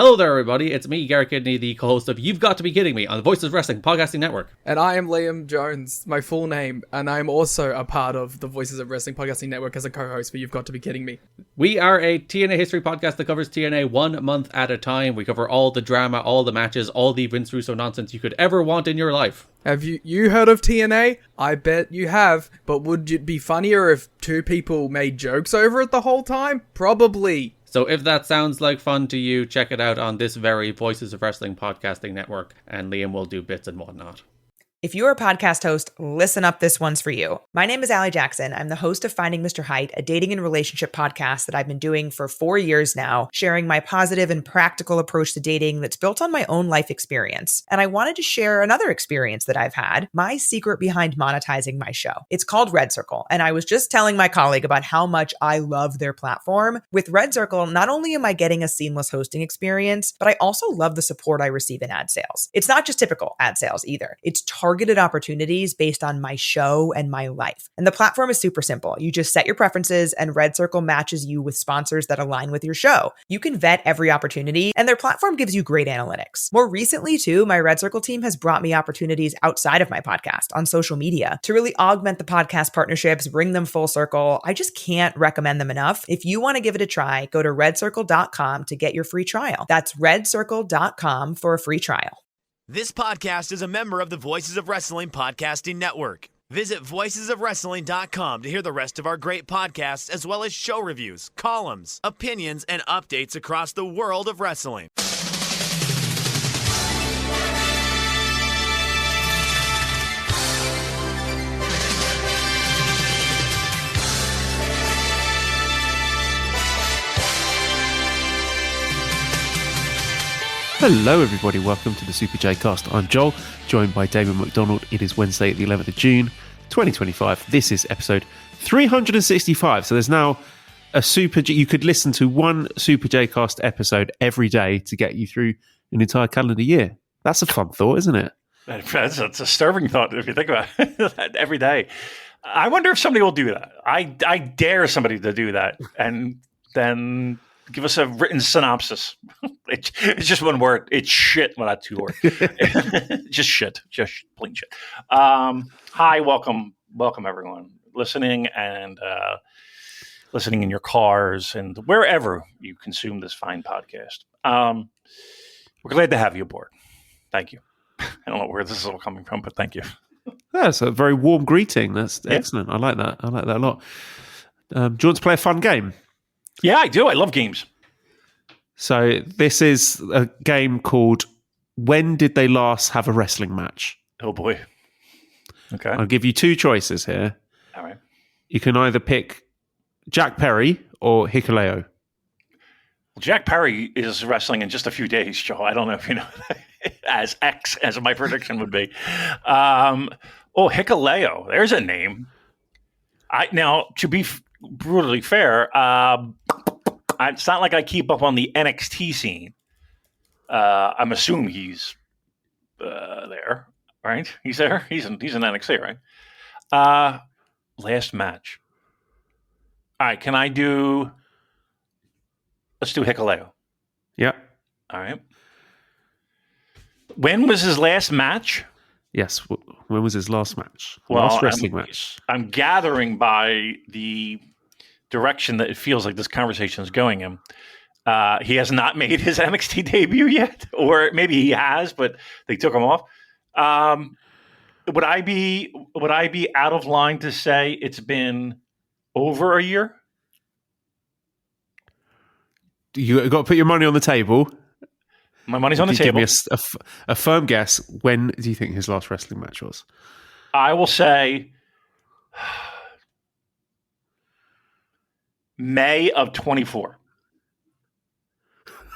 Hello there, everybody. It's me, Garrett Kidney, the co-host of You've Got to Be Kidding Me on the Voices of Wrestling Podcasting Network. And I am Liam Jones, my full name, and I'm also a part of the Voices of Wrestling Podcasting Network as a co-host for You've Got to Be Kidding Me. We are a TNA history podcast that covers TNA 1 month at a time. We cover all the drama, all the matches, all the Vince Russo nonsense you could ever want in your life. Have you heard of TNA? I bet you have, but would it be funnier if two people made jokes over it the whole time? Probably. So if that sounds like fun to you, check it out on this very Voices of Wrestling Podcasting Network, and Liam will do bits and whatnot. If you're a podcast host, listen up, this one's for you. My name is Allie Jackson. I'm the host of Finding Mr. Height, a dating and relationship podcast that I've been doing for 4 years now, sharing my positive and practical approach to dating that's built on my own life experience. And I wanted to share another experience that I've had, my secret behind monetizing my show. It's called Red Circle, and I was just telling my colleague about how much I love their platform. With Red Circle, not only am I getting a seamless hosting experience, but I also love the support I receive in ad sales. It's not just typical ad sales either. It's targeted opportunities based on my show and my life. And the platform is super simple. You just set your preferences and Red Circle matches you with sponsors that align with your show. You can vet every opportunity and their platform gives you great analytics. More recently too, my Red Circle team has brought me opportunities outside of my podcast on social media to really augment the podcast partnerships, bring them full circle. I just can't recommend them enough. If you want to give it a try, go to redcircle.com to get your free trial. That's redcircle.com for a free trial. This podcast is a member of the Voices of Wrestling Podcasting Network. Visit voicesofwrestling.com to hear the rest of our great podcasts, as well as show reviews, columns, opinions, and updates across the world of wrestling. Hello everybody, welcome to the Super J Cast. I'm Joel, joined by Damon McDonald. It is Wednesday the 11th of June, 2025. This is episode 365. So there's now a Super J. You could listen to one Super J Cast episode every day to get you through an entire calendar year. That's a fun thought, isn't it? That's a disturbing thought if you think about it. Every day. I wonder if somebody will do that. I dare somebody to do that and then give us a written synopsis. It's just one word. It's shit. Well, not two words. Just shit. Just plain shit. Hi, welcome everyone listening and listening in your cars and wherever you consume this fine podcast. We're glad to have you aboard. Thank you. I don't know where this is all coming from, but thank you. That's a very warm greeting. That's excellent. I like that. I like that a lot. Do you want to play a fun game? Yeah, I do. I love games. So this is a game called When Did They Last Have a Wrestling Match? Oh, boy. Okay. I'll give you two choices here. All right. You can either pick Jack Perry or Hikuleo. Well, Jack Perry is wrestling in just a few days, Joe. I don't know if you know as my prediction would be. Hikuleo. There's a name. Now, to be brutally fair, it's not like I keep up on the NXT scene. I'm assuming he's there, right? He's there. He's in NXT, right? Last match. All right, can I do? Let's do Hikuleo. Yeah. All right. When was his last match? Yes. When was his last match? Well, last wrestling match. I'm gathering by the direction that it feels like this conversation is going in. He has not made his NXT debut yet, or maybe he has, but they took him off. Would I be out of line to say it's been over a year? You got to put your money on the table. My money's on the table. Give me a firm guess. When do you think his last wrestling match was? I will say May of 24.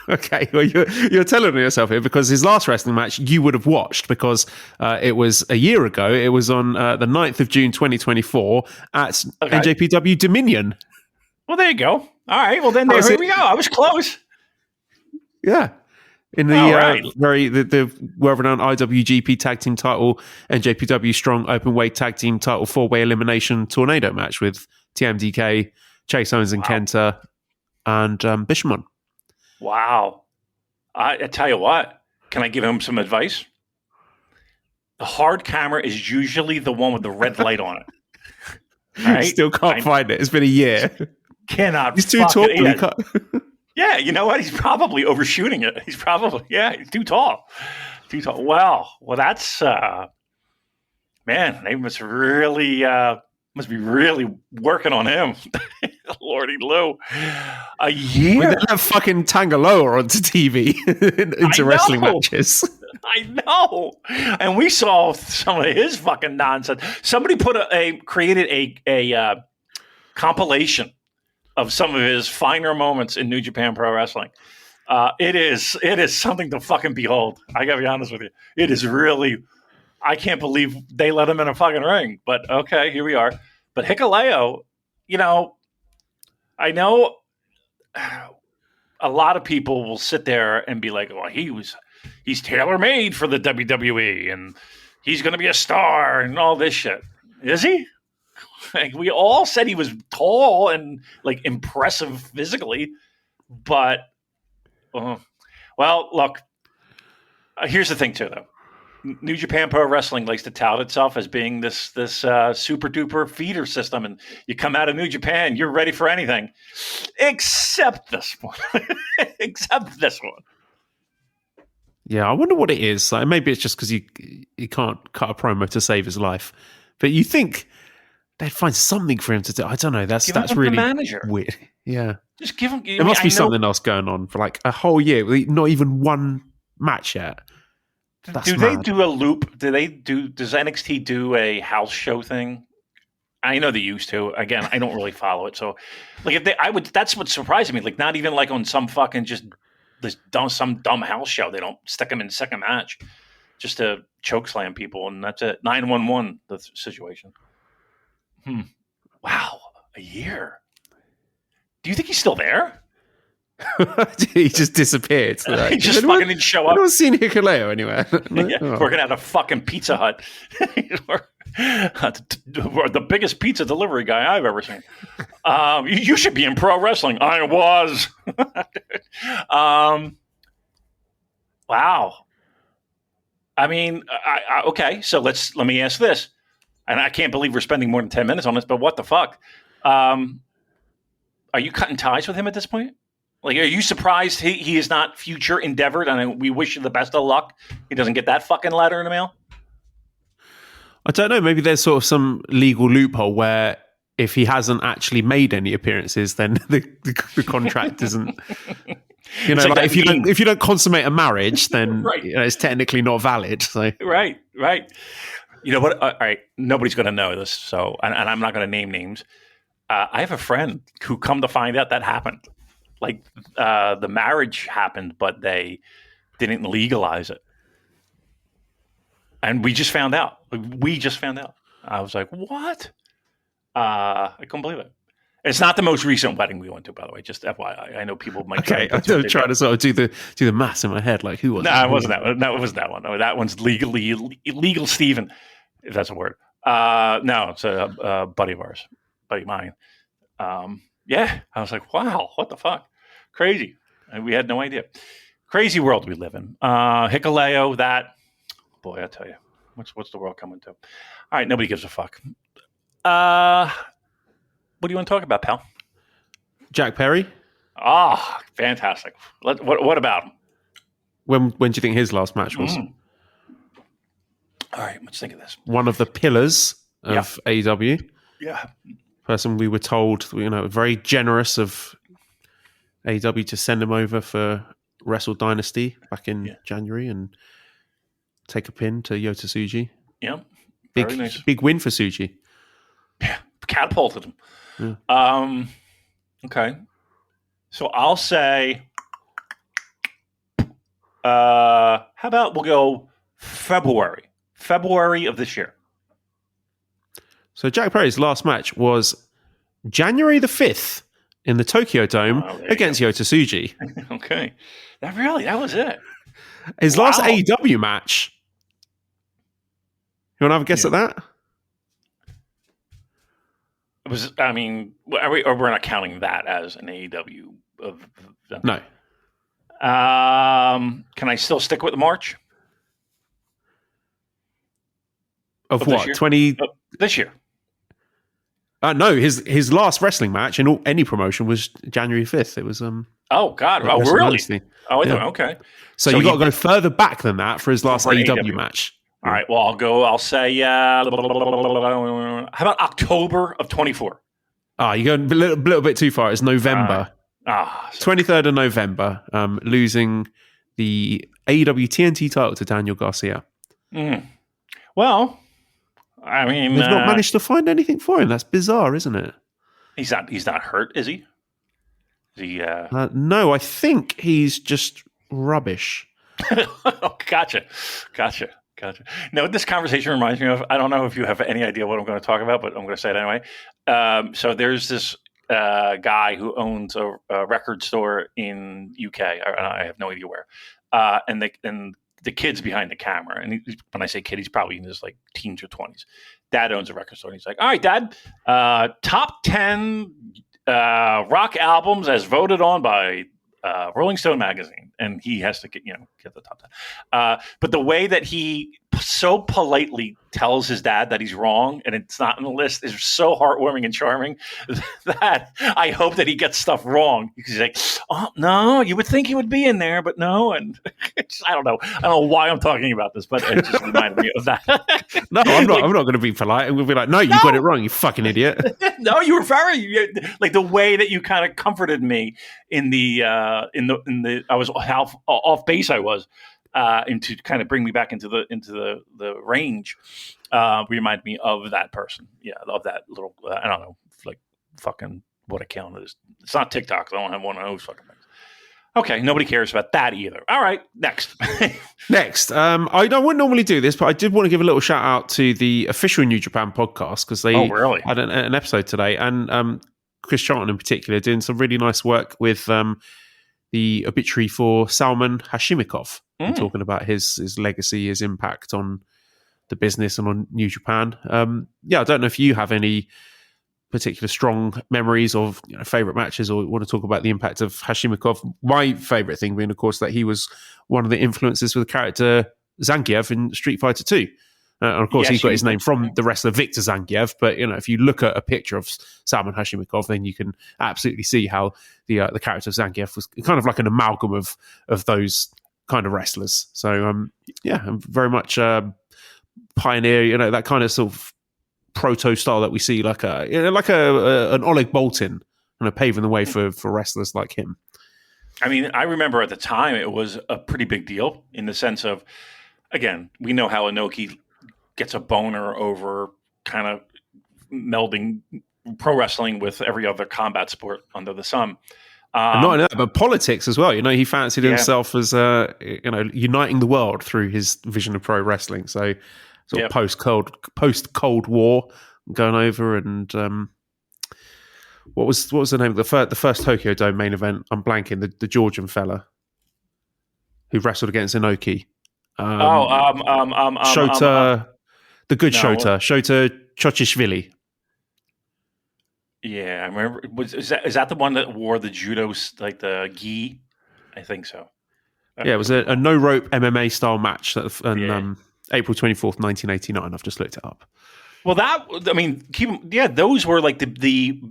Okay, well, you're telling yourself here because his last wrestling match you would have watched because it was a year ago. It was on the 9th of June 2024 at NJPW Dominion. Well, there you go. All right. Well, then here we go. I was close. Yeah. In the the well-renowned IWGP Tag Team title, NJPW Strong Openweight Tag Team title 4-way elimination tornado match with TMDK, Chase Owens and Kenta, and Bishamon. Wow. I tell you what, can I give him some advice? The hard camera is usually the one with the red light on it. Right? Still can't find it. It's been a year. Cannot. He's too tall. He can't. Yeah, you know what? He's probably overshooting it. He's too tall. Too tall. Well, that's man. They must be really working on him. Lordy Lou, a year. With that fucking Tangaloa onto TV into wrestling matches. I know, and we saw some of his fucking nonsense. Somebody created a compilation of some of his finer moments in New Japan Pro Wrestling. It is something to fucking behold. I gotta be honest with you. It is really. I can't believe they let him in a fucking ring. But okay, here we are. But Hikuleo, I know a lot of people will sit there and be like, "Oh, he's tailor-made for the WWE, and he's going to be a star, and all this shit." Is he? Like, we all said he was tall and like impressive physically, but well, look. Here's the thing, too, though. New Japan Pro Wrestling likes to tout itself as being this super duper feeder system, and you come out of New Japan, you're ready for anything, except this one. Except this one. Yeah, I wonder what it is. Like, maybe it's just because he can't cut a promo to save his life, but you think they'd find something for him to do. I don't know. That's really weird. Yeah, just give him. There must be something else going on for like a whole year, not even one match yet. They do a loop? Does NXT do a house show thing? I know they used to. Again, I don't really follow it. So, like, that's what surprised me. Like, not even like on some fucking some dumb house show. They don't stick them in second match just to choke slam people, and that's it. 911 the situation. Wow, a year. Do you think he's still there? He just disappeared. Like, he just fucking didn't show up. I don't see Hikuleo anywhere. Working at a fucking Pizza Hut. The biggest pizza delivery guy I've ever seen. You should be in pro wrestling. I was. Wow. I mean, okay. So let me ask this, and I can't believe we're spending more than 10 minutes on this. But what the fuck? Are you cutting ties with him at this point? Like, are you surprised he is not future endeavored? And we wish you the best of luck. He doesn't get that fucking letter in the mail. I don't know. Maybe there's sort of some legal loophole where if he hasn't actually made any appearances, then the contract isn't. Like if you don't consummate a marriage, then right. It's technically not valid. So. Right. You know what? All right. Nobody's going to know this. So, and I'm not going to name names. I have a friend who come to find out that happened. Like, the marriage happened, but they didn't legalize it. And we just found out. I was like, what? I couldn't believe it. It's not the most recent wedding we went to, by the way. Just FYI. I know people might try to sort of do the maths in my head. Like, who was it? No, it wasn't that one. No, it wasn't that one. No, that one's illegal Steven, if that's a word. No, it's a buddy of ours. Buddy of mine. Yeah, I was like, wow, what the fuck? Crazy. And we had no idea. Crazy world we live in. Hikuleo, boy, I tell you, what's the world coming to? All right, nobody gives a fuck. What do you want to talk about, pal? Jack Perry. Ah, fantastic. What about him? When do you think his last match was? All right, let's think of this. One of the pillars of AEW. Yeah. Person we were told, very generous of AEW to send him over for Wrestle Dynasty back in January and take a pin to Yota Tsuji. Yeah, very nice. Big win for Tsuji. Yeah, catapulted him. Yeah. Okay, so I'll say, how about we'll go February of this year. So Jack Perry's last match was January the 5th in the Tokyo Dome against Yota Tsuji. Okay. That was it. His last AEW match. You want to have a guess at that? It was, I mean, we're not counting that as an AEW. No. Can I still stick with March Of this what? year? 20? This year. No, his last wrestling match in any promotion was January 5th. It was Oh God! at Oh, Wrestle really? Dynasty. Oh, I Yeah. thought okay. So you got to go further back than that for his last For AEW AEW. match. All right. Well, I'll say. How about October of 24? You're going a little bit too far. It's November. 23rd of November, losing the AEW TNT title to Daniel Garcia. Well, I mean, They've not managed to find anything for him. That's bizarre, isn't it? He's not hurt, is he? Is he? No, I think he's just rubbish. Oh, gotcha. No, this conversation reminds me of, I don't know if you have any idea what I'm going to talk about, but I'm going to say it anyway. So there's this guy who owns a record store in UK. I have no idea where. And the kid's behind the camera. And when I say kid, he's probably in his like teens or 20s. Dad owns a record store. And he's like, all right, Dad, top 10 rock albums as voted on by Rolling Stone magazine, and he has to get the top 10. But the way that he so politely tells his dad that he's wrong and it's not on the list is so heartwarming and charming that I hope that he gets stuff wrong, because he's like, oh no, you would think he would be in there, but no. And I don't know why I'm talking about this, but it just reminded me of that. No, I'm not. I'm not going to be polite. We'll be like, no, you got it wrong, you fucking idiot. No, you were very like the way that you kind of comforted me in the I was how off base I was, and to kind of bring me back into the range, remind me of that person. Yeah, of that little I don't know, like fucking what account it is. It's not TikTok. I don't have one of those fucking things. Okay, nobody cares about that either. All right, next. Next, I wouldn't normally do this, but I did want to give a little shout out to the official New Japan podcast, because they had an episode today, and Chris Charlton in particular doing some really nice work with the obituary for Salman Hashimikov, and talking about his legacy, his impact on the business and on New Japan. I don't know if you have any particular strong memories of favorite matches, or want to talk about the impact of Hashimikov. My favorite thing being, of course, that he was one of the influences for the character Zangief in Street Fighter 2. And of course, he got his name from the wrestler Victor Zangief. But if you look at a picture of Salman Hashimikov, then you can absolutely see how the character of Zangief was kind of like an amalgam of those kind of wrestlers. So I'm very much pioneer, that kind of sort of proto style that we see, like an Oleg Boltin, paving the way for wrestlers like him. I mean, I remember at the time it was a pretty big deal in the sense of, again, we know how Inoki gets a boner over kind of melding pro wrestling with every other combat sport under the sun. And not only that, but politics as well. He fancied himself as uniting the world through his vision of pro wrestling. So sort of post Cold War going over, and what was the name of the first Tokyo Dome main event? I'm blanking. The Georgian fella who wrestled against Inoki. Shota, the good Shota Chochishvili. Yeah, I remember. Is that the one that wore the judo, like the gi? I think so. Yeah, it was a no rope MMA style match April 24th, 1989. I've just looked it up. Well, those were like the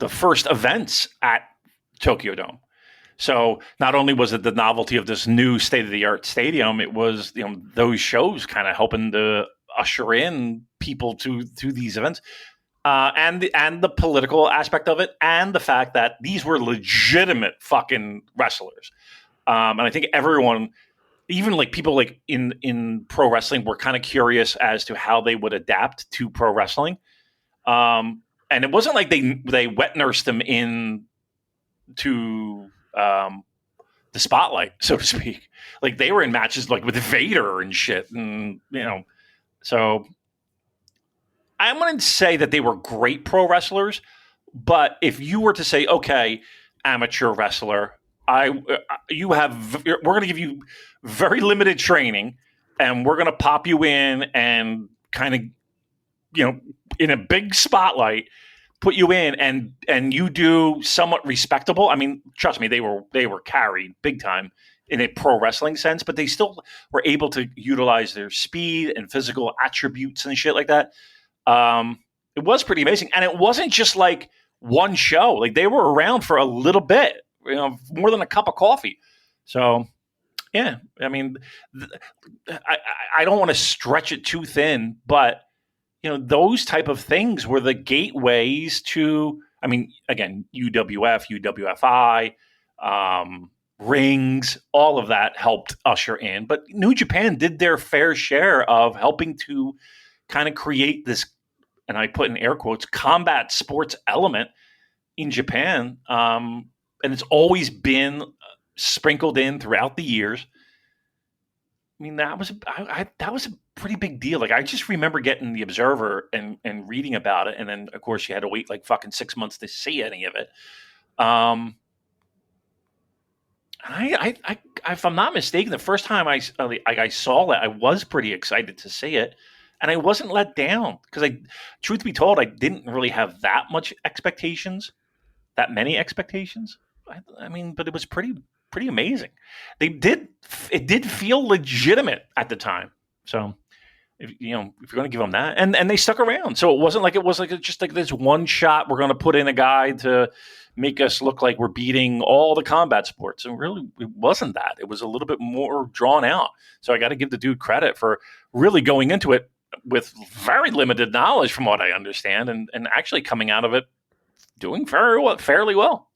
first events at Tokyo Dome. So not only was it the novelty of this new state of the art stadium, it was those shows kind of helping to usher in people to these events, and the political aspect of it, and the fact that these were legitimate fucking wrestlers, and I think everyone, even like people like in pro wrestling, were kind of curious as to how they would adapt to pro wrestling, and it wasn't like they wet nursed them in to the spotlight, so to speak. Like they were in matches like with Vader and shit, and so I wouldn't say that they were great pro wrestlers, but if you were to say, okay, amateur wrestler, we're going to give you very limited training, and we're going to pop you in and kind of, in a big spotlight, put you in and you do somewhat respectable. I mean, trust me, they were carried big time in a pro wrestling sense, but they still were able to utilize their speed and physical attributes and shit like that. It was pretty amazing. And it wasn't just like one show. Like they were around for a little bit, more than a cup of coffee. So yeah, I mean, I don't want to stretch it too thin, but those type of things were the gateways to, I mean, again, UWF, UWFI, rings, all of that helped usher in. But New Japan did their fair share of helping to kind of create this, and I put in air quotes, combat sports element in Japan. And it's always been sprinkled in throughout the years. I mean, that was a pretty big deal. Like, I just remember getting the Observer and reading about it, and then of course you had to wait like fucking 6 months to see any of it. If I'm not mistaken, the first time I saw it, I was pretty excited to see it, and I wasn't let down because truth be told, I didn't really have that many expectations. I mean, but it was pretty amazing. It did feel legitimate at the time. So if you're going to give them that, and they stuck around, so it wasn't like just like this one shot. We're going to put in a guy to make us look like we're beating all the combat sports, and really it wasn't that. It was a little bit more drawn out. So I got to give the dude credit for really going into it with very limited knowledge, from what I understand, and actually coming out of it doing fairly well.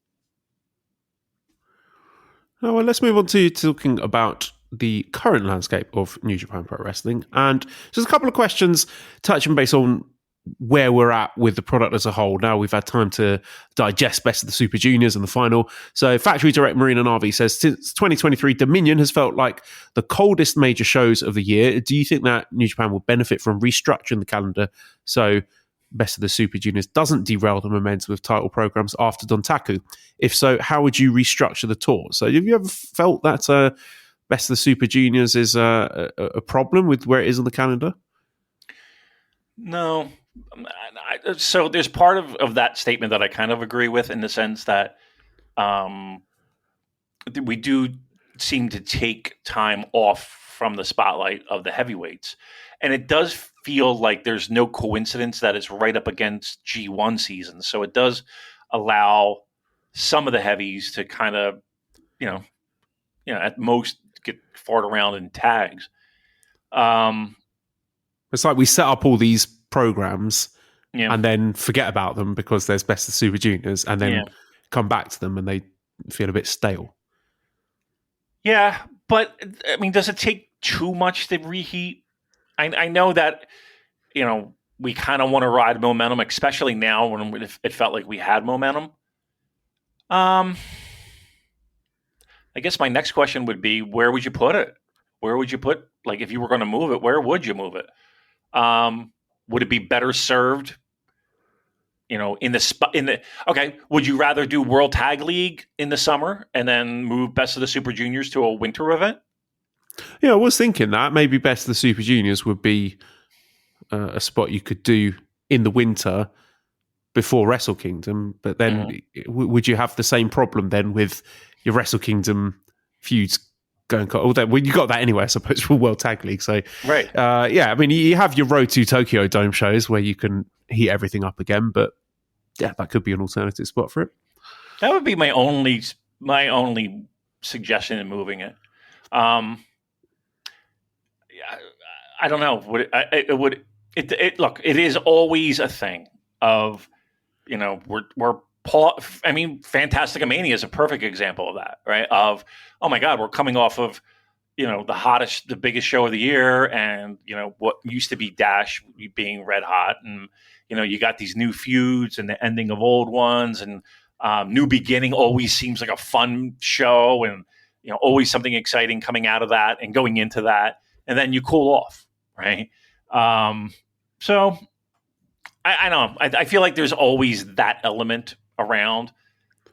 Oh, well, let's move on to talking about the current landscape of New Japan Pro Wrestling. And just a couple of questions touching base on where we're at with the product as a whole. Now we've had time to digest Best of the Super Juniors and the final. So Factory Direct Marina Navi says, since 2023, Dominion has felt like the coldest major shows of the year. Do you think that New Japan will benefit from restructuring the calendar so Best of the Super Juniors doesn't derail the momentum of title programs after Dontaku? If so, how would you restructure the tour? So have you ever felt that Best of the Super Juniors is a problem with where it is on the calendar? No. So there's part of that statement that I kind of agree with, in the sense that we do seem to take time off from the spotlight of the heavyweights. And it does feel like there's no coincidence that it's right up against G1 season. So it does allow some of the heavies to kind of, at most get fought around in tags. It's like we set up all these programs Yeah. and then forget about them because there's Best of Super Juniors, and then come back to them and they feel a bit stale. Yeah, but I mean, does it take too much to reheat? I know that, we kind of want to ride momentum, especially now when it felt like we had momentum. I guess my next question would be, where would you put it? Where would you put, like, if you were going to move it, where would you move it? Would it be better served, would you rather do World Tag League in the summer and then move Best of the Super Juniors to a winter event? Yeah, I was thinking that maybe Best of the Super Juniors would be a spot you could do in the winter before Wrestle Kingdom, but then would you have the same problem then with your Wrestle Kingdom feuds going? Well, you got that anyway, I suppose, for World Tag League. So, right. I mean, you have your Road to Tokyo Dome shows where you can heat everything up again, but yeah, that could be an alternative spot for it. That would be my only suggestion in moving it. I don't know. Look, it is always a thing of, Fantastica Mania is a perfect example of that, right? Of, oh my God, we're coming off of, the biggest show of the year, and, what used to be Dash being red hot, and, you got these new feuds and the ending of old ones, and New Beginning always seems like a fun show, and, always something exciting coming out of that and going into that, and then you cool off, right? So I don't know. I feel like there's always that element around,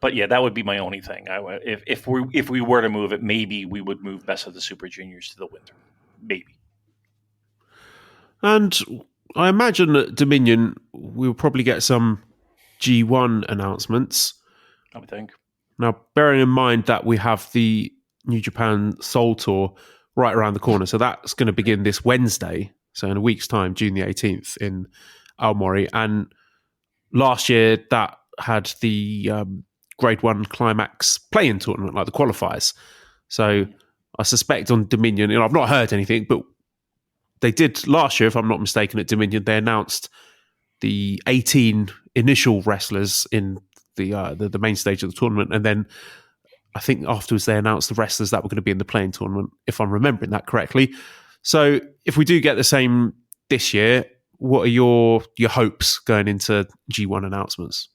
but yeah, that would be my only thing. If we were to move it, maybe we would move Best of the Super Juniors to the winter, maybe. And I imagine that Dominion will probably get some G1 announcements. I would think. Now, bearing in mind that we have the New Japan Soul Tour right around the corner, so that's going to begin this Wednesday, so in a week's time, June the 18th in Aomori. And last year, that had the Grade 1 Climax play-in tournament, like the qualifiers. So I suspect on Dominion, I've not heard anything, but they did last year, if I'm not mistaken, at Dominion, they announced the 18 initial wrestlers in the main stage of the tournament, and then I think afterwards they announced the wrestlers that were going to be in the playing tournament, if I'm remembering that correctly. So if we do get the same this year, what are your hopes going into G1 announcements?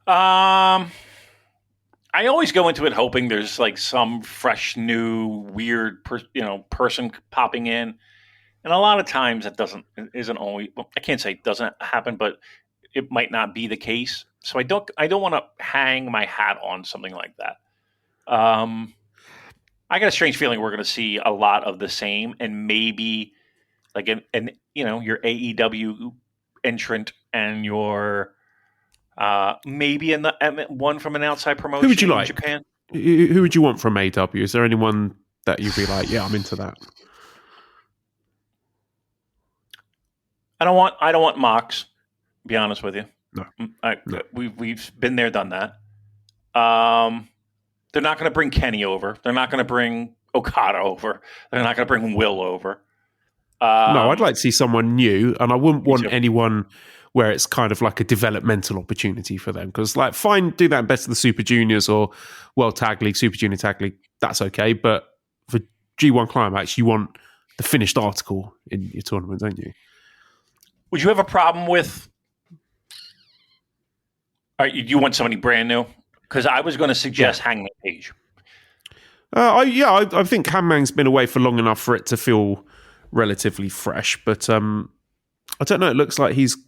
I always go into it hoping there's like some fresh, new, weird, person popping in, and a lot of times that isn't always. Well, I can't say it doesn't happen, but it might not be the case. So I don't want to hang my hat on something like that. I got a strange feeling we're going to see a lot of the same, and maybe like your AEW entrant and your maybe one from an outside promotion. Who would you like? In Japan? Who would you want from AEW? Is there anyone that you'd be like, yeah, I'm into that? I don't want Mox. To be honest with you. No. We've been there, done that. They're not going to bring Kenny over. They're not going to bring Okada over. They're not going to bring Will over. No, I'd like to see someone new, and I wouldn't want anyone where it's kind of like a developmental opportunity for them. Because, like, fine, do that in Best of the Super Juniors or World Tag League, Super Junior Tag League, that's okay. But for G1 Climax, you want the finished article in your tournament, don't you? Would you have a problem with... you want somebody brand new? Because I was going to suggest Hangman Page. I think Hangman's been away for long enough for it to feel relatively fresh. But I don't know. It looks like he's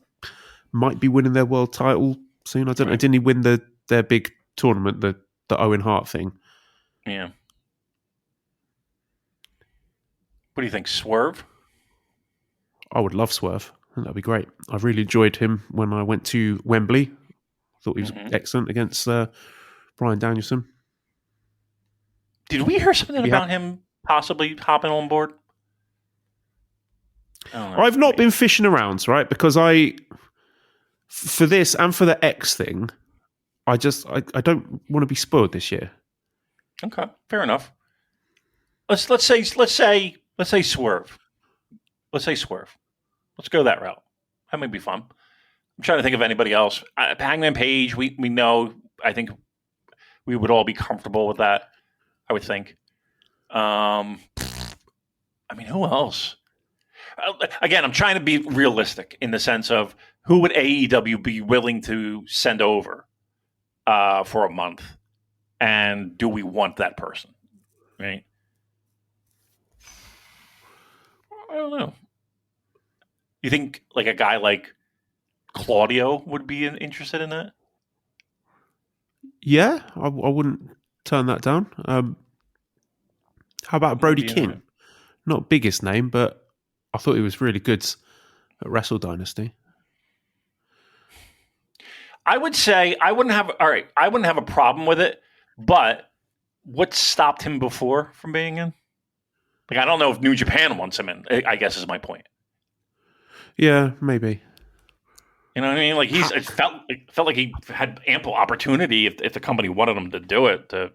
might be winning their world title soon. I don't know. Didn't he win their big tournament, the Owen Hart thing? Yeah. What do you think, Swerve? I would love Swerve. I think that'd be great. I really enjoyed him when I went to Wembley. Thought he was excellent against Bryan Danielson. Did we hear something about him possibly hopping on board? I've not been fishing around, right? Because for this and for the X thing, I don't want to be spoiled this year. Okay, fair enough. Let's say Swerve. Let's say Swerve. Let's go that route. That might be fun. I'm trying to think of anybody else. Hangman Page, we know. I think we would all be comfortable with that. I would think. I mean, who else? Again, I'm trying to be realistic in the sense of who would AEW be willing to send over for a month, and do we want that person? Right? I don't know. You think like a guy like Claudio would be interested in that? Yeah, I wouldn't turn that down. How about Brody King? Not biggest name, but I thought he was really good at Wrestle Dynasty. I would say I wouldn't have a problem with it, but what stopped him before from being in? Like, I don't know if New Japan wants him in, I guess is my point. Yeah, maybe. You know what I mean? Like it felt like he had ample opportunity if the company wanted him to do it to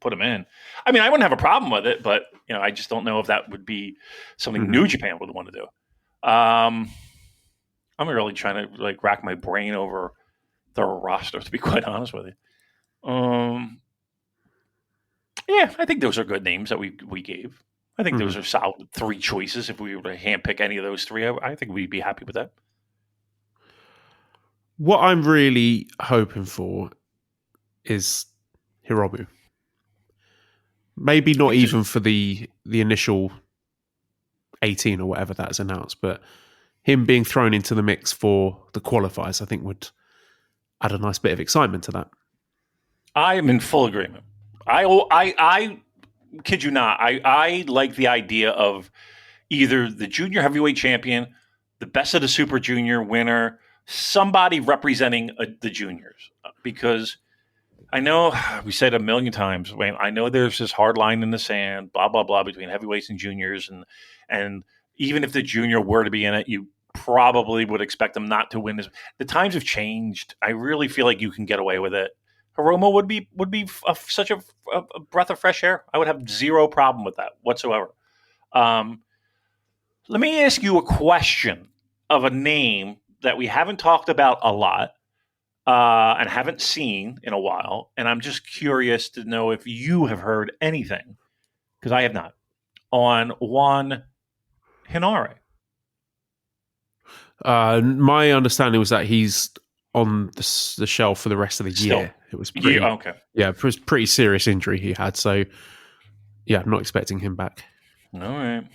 put him in. I mean, I wouldn't have a problem with it, but I just don't know if that would be something New Japan would want to do. I'm really trying to like rack my brain over the roster, to be quite honest with you. Yeah, I think those are good names that we gave. I think those are solid 3 choices. If we were to handpick any of those 3, I think we'd be happy with that. What I'm really hoping for is Hiromu. Maybe not even for the initial 18 or whatever that's announced, but him being thrown into the mix for the qualifiers, I think would add a nice bit of excitement to that. I am in full agreement. I kid you not. I like the idea of either the junior heavyweight champion, the best of the Super Junior winner, somebody representing the juniors, because I know we said a million times. I know there's this hard line in the sand, blah blah blah, between heavyweights and juniors, and even if the junior were to be in it, you probably would expect them not to win this. The times have changed. I really feel like you can get away with it. Hiromu would be such a breath of fresh air. I would have zero problem with that whatsoever. Let me ask you a question of a name that we haven't talked about a lot and haven't seen in a while, and I'm just curious to know if you have heard anything, because I have not, on Juan Hinare. My understanding was that he's on the shelf for the rest of the year. It was pretty, it was pretty serious injury he had. So, yeah, I'm not expecting him back. All right.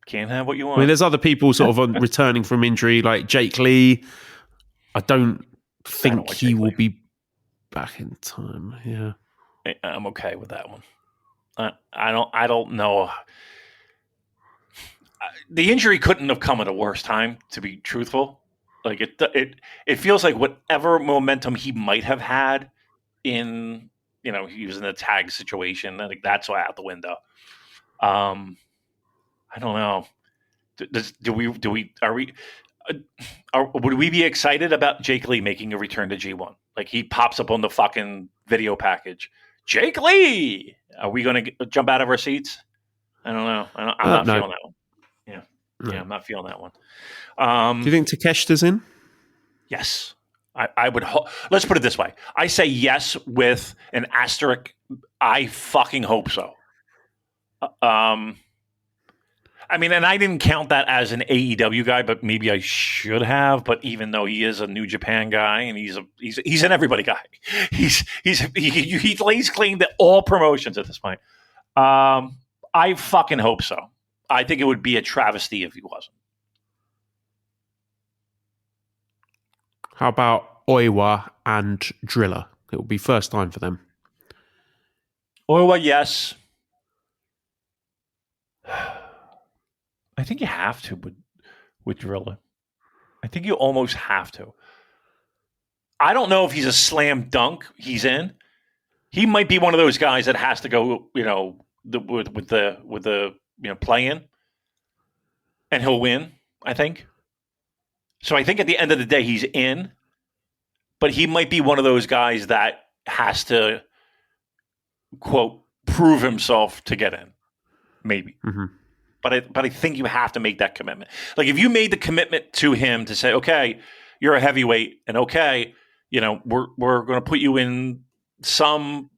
Can't have what you want. I mean, there's other people sort of returning from injury, like Jake Lee. I don't think he will be back in time. Yeah, I'm okay with that one. I don't know. The injury couldn't have come at a worse time, to be truthful. Like it feels like whatever momentum he might have had in, he was in a tag situation. I think that's out the window. I don't know. Would we be excited about Jake Lee making a return to G1? Like, he pops up on the fucking video package. Jake Lee! Are we going to jump out of our seats? I don't know. I'm not feeling that one. Yeah. No. Yeah, I'm not feeling that one. Do you think Takeshita's in? Yes. I would. Let's put it this way. I say yes with an asterisk. I fucking hope so. I mean, and I didn't count that as an AEW guy, but maybe I should have. But even though he is a New Japan guy and he's an everybody guy, he lays claim to all promotions at this point. I fucking hope so. I think it would be a travesty if he wasn't. How about Oiwa and Driller? It will be first time for them. Oiwa, yes. I think you have to with Driller. I think you almost have to. I don't know if he's a slam dunk. He's in. He might be one of those guys that has to go, with the play in, and he'll win. I think. So I think at the end of the day, he's in. But he might be one of those guys that has to, quote, prove himself to get in. Going But I think you have to make that commitment. Like, if you made the commitment to him to say, okay, you're a heavyweight, and okay, we're going to put you in some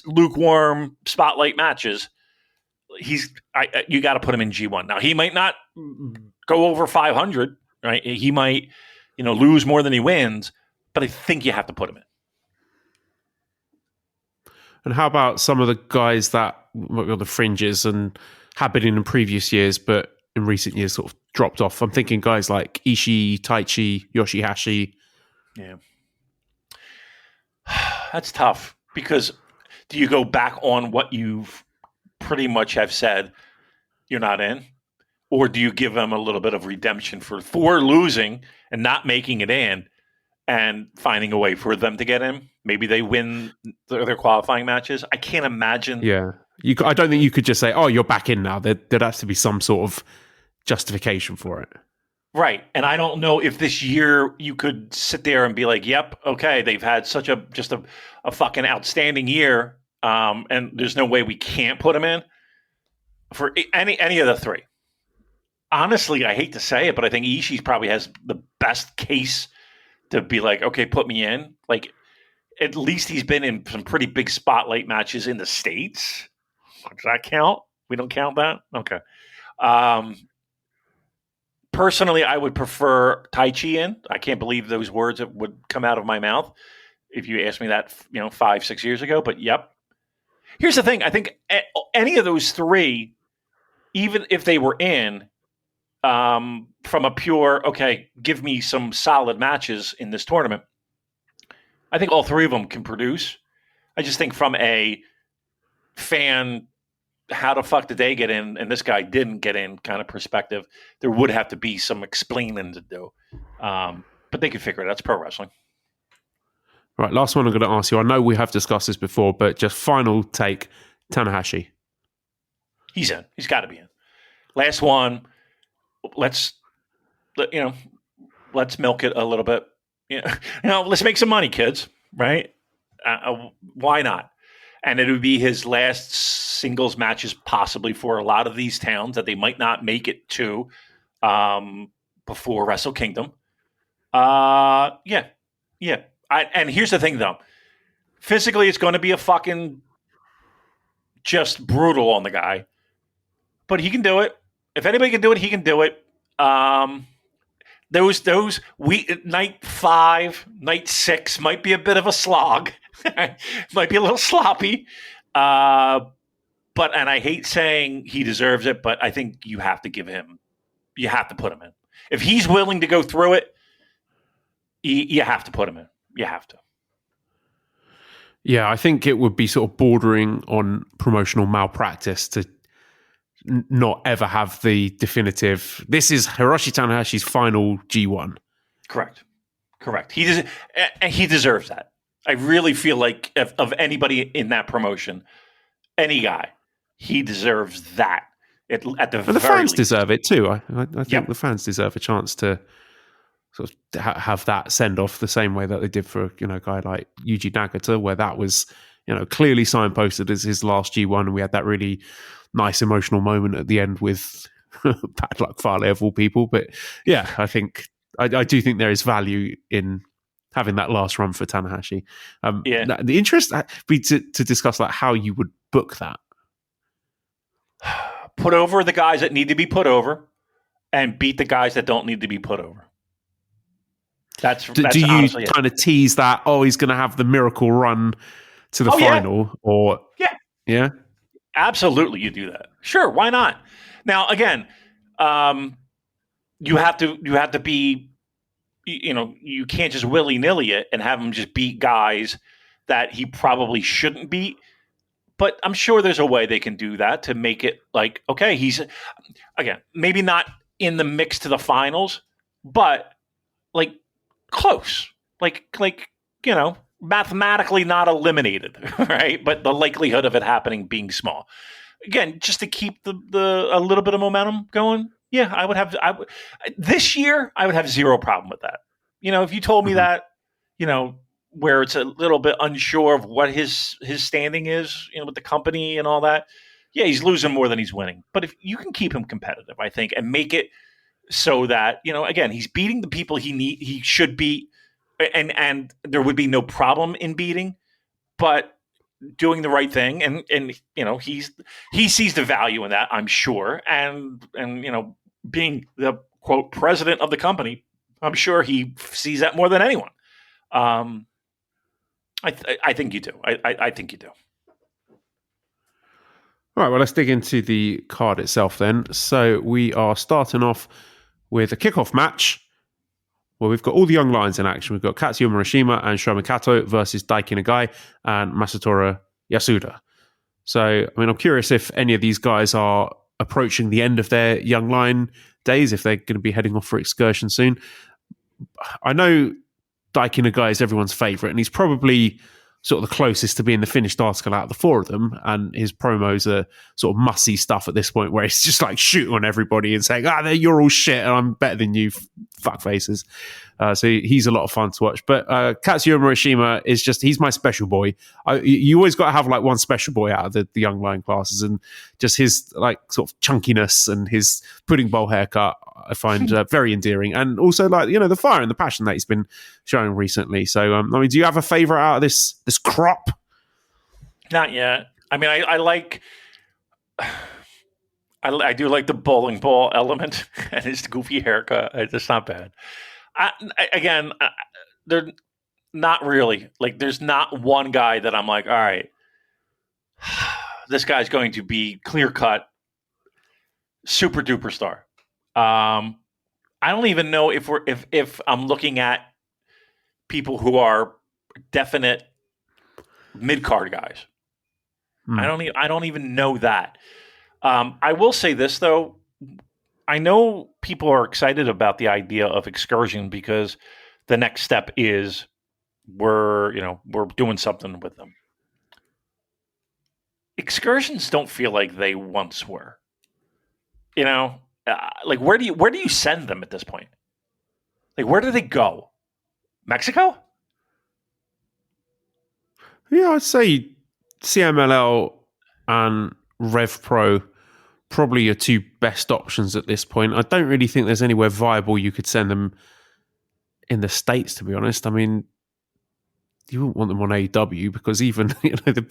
lukewarm spotlight matches. You got to put him in G1. Now, he might not go over 500, right? He might, lose more than he wins, but I think you have to put him in. And how about some of the guys that were on the fringes and have been in previous years, but in recent years sort of dropped off? I'm thinking guys like Ishii, Taichi, Yoshihashi. Yeah. That's tough, because do you go back on what you've pretty much have said you're not in? Or do you give them a little bit of redemption for losing and not making it in and finding a way for them to get in? Maybe they win their qualifying matches. I can't imagine. Yeah. I don't think you could just say, oh, you're back in now. There'd have to be some sort of justification for it. Right. And I don't know if this year you could sit there and be like, yep, okay, they've had such a fucking outstanding year, and there's no way we can't put them in for any of the three. Honestly, I hate to say it, but I think Ishii probably has the best case to be like, okay, put me in. Like, at least he's been in some pretty big spotlight matches in the States. Does that count? We don't count that? Okay. Personally, I would prefer Taichi in. I can't believe those words that would come out of my mouth if you asked me that, 5-6 years ago. But yep. Here's the thing. I think any of those three, even if they were in, from a pure, okay, give me some solid matches in this tournament, I think all three of them can produce. I just think from a fan how the fuck did they get in and this guy didn't get in kind of perspective, there would have to be some explaining to do. But they could figure it out. That's pro wrestling. Right, last one I'm going to ask you. I know we have discussed this before, but just final take, Tanahashi. He's in. He's got to be in. Last one. Let's milk it a little bit. Let's make some money, kids. Right? Why not? And it would be his last singles matches, possibly for a lot of these towns that they might not make it to before Wrestle Kingdom. Yeah. And here's the thing, though. Physically, it's going to be a fucking just brutal on the guy. But he can do it. If anybody can do it, he can do it. Night 5, night 6 might be a bit of a slog. Might be a little sloppy. And I hate saying he deserves it, but I think you have to put him in. If he's willing to go through it, you have to put him in. You have to. Yeah, I think it would be sort of bordering on promotional malpractice to not ever have the definitive. This is Hiroshi Tanahashi's final G1. Correct. He deserves that. I really feel like of anybody in that promotion, any guy, he deserves that. At the very fans least. Deserve it too. I think the fans deserve a chance to sort of have that send off the same way that they did for a guy like Yuji Nagata, where that was clearly signposted as his last G1, and we had that really nice emotional moment at the end with Bad Luck Fale of all people. But yeah, I think I do think there is value in having that last run for Tanahashi. The interest would be to discuss like how you would book that. Put over the guys that need to be put over, and beat the guys that don't need to be put over. Do you kind of tease that? Oh, he's going to have the miracle run to the final, or yeah, absolutely, you do that. Sure, why not? Now, again, you have to be, you can't just willy nilly it and have him just beat guys that he probably shouldn't beat. But I'm sure there's a way they can do that to make it like, okay, he's again maybe not in the mix to the finals, but like. Close, like mathematically not eliminated, right? But the likelihood of it happening being small. Again, just to keep the a little bit of momentum going. Yeah, this year I would have zero problem with that. If you told me that, where it's a little bit unsure of what his standing is, with the company and all that. Yeah, he's losing more than he's winning. But if you can keep him competitive, I think, and make it so that, again, he's beating the people he should beat, and there would be no problem in beating, but doing the right thing, and he sees the value in that, I'm sure, and being the quote president of the company, I'm sure he sees that more than anyone. I think you do. I think you do. All right, well, let's dig into the card itself then. So we are starting off with a kickoff match where we've got all the young lions in action. We've got Katsuya Murashima and Shomi Kato versus Daiki Nagai and Masatora Yasuda. So, I'm curious if any of these guys are approaching the end of their young lion days, if they're going to be heading off for excursion soon. I know Daiki Nagai is everyone's favourite, and he's probably sort of the closest to being the finished article out of the four of them, and his promos are sort of mussy stuff at this point where he's just like shooting on everybody and saying, you're all shit and I'm better than you, fuckfaces. So he's a lot of fun to watch. But Katsuya Murashima is he's my special boy. You always got to have like one special boy out of the young lion classes, and just his like sort of chunkiness and his pudding bowl haircut I find very endearing, and also like the fire and the passion that he's been showing recently. So do you have a favorite out of this crop? Not yet. I like I do like the bowling ball element and his goofy haircut. It's not bad. They're not really like. There's not one guy that I'm like, all right, this guy's going to be clear cut, super duper star. I don't even know if I'm looking at people who are definite mid card guys. I don't even know that. I will say this though. I know people are excited about the idea of excursion because the next step is we're doing something with them. Excursions don't feel like they once were. Like where do you send them at this point? Like where do they go? Mexico? Yeah, I'd say CMLL and Rev Pro probably your two best options at this point. I don't really think there's anywhere viable you could send them in the States, to be honest. I mean, you wouldn't want them on AEW because even the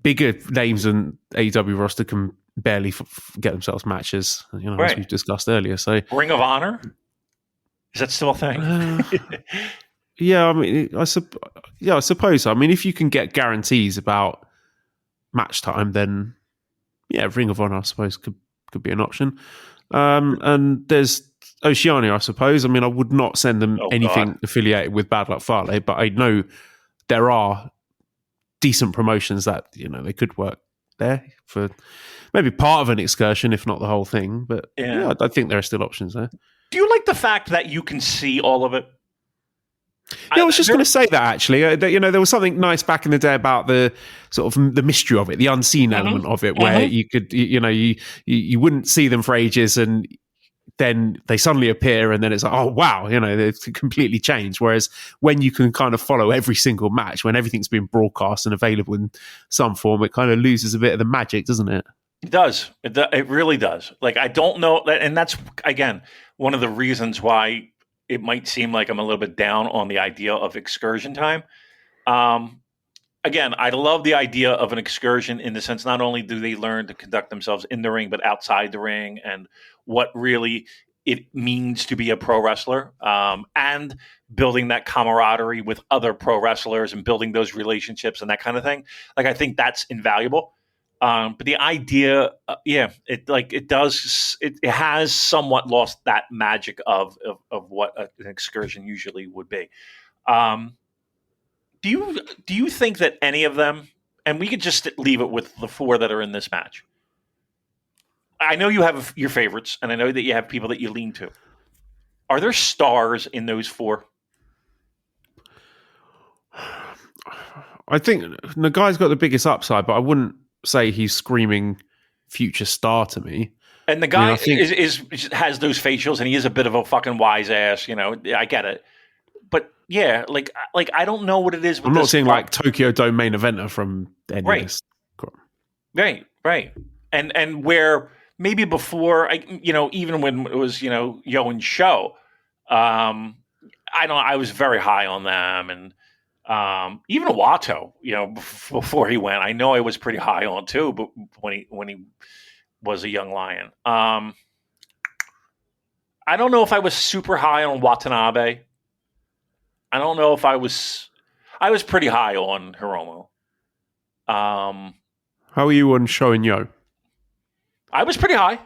bigger names than AEW roster can barely get themselves matches, right. As we've discussed earlier. So Ring of Honor, is that still a thing? Yeah, I mean, I suppose so. I mean, if you can get guarantees about match time, then yeah, Ring of Honor, I suppose, could be an option. And there's Oceania, I suppose. I mean, I would not send them anything affiliated with Bad Luck Fale, but I know there are decent promotions that they could work there for maybe part of an excursion, if not the whole thing. But yeah, I think there are still options there. Do you like the fact that you can see all of it? Yeah, I was just going to say that actually. There was something nice back in the day about the sort of the mystery of it, the unseen element of it, where you could, you wouldn't see them for ages, and then they suddenly appear, and then it's like, oh wow, it's completely changed. Whereas when you can kind of follow every single match, when everything's been broadcast and available in some form, it kind of loses a bit of the magic, doesn't it? It does. It really does. Like I don't know, and that's again one of the reasons why it might seem like I'm a little bit down on the idea of excursion time. Again, I love the idea of an excursion in the sense not only do they learn to conduct themselves in the ring, but outside the ring and what really it means to be a pro wrestler, and building that camaraderie with other pro wrestlers and building those relationships and that kind of thing. Like, I think that's invaluable. But the idea, it has somewhat lost that magic of what an excursion usually would be. Do you think that any of them, and we could just leave it with the four that are in this match? I know you have your favorites, and I know that you have people that you lean to. Are there stars in those four? I think Nagai's got the biggest upside, but I wouldn't say he's screaming future star to me. And the guy has those facials, and he is a bit of a fucking wise ass. I get it, but yeah, like I don't know what it is. I'm not seeing like Tokyo Dome main eventer from any of this. Right, and where maybe before, even when it was Yo and Show, I was very high on them, and even Wato, before he went, I know I was pretty high on too. But when he was a young lion, I don't know if I was super high on Watanabe. I don't know if I was pretty high on Hiromu. How are you on Show and Yo? I was pretty high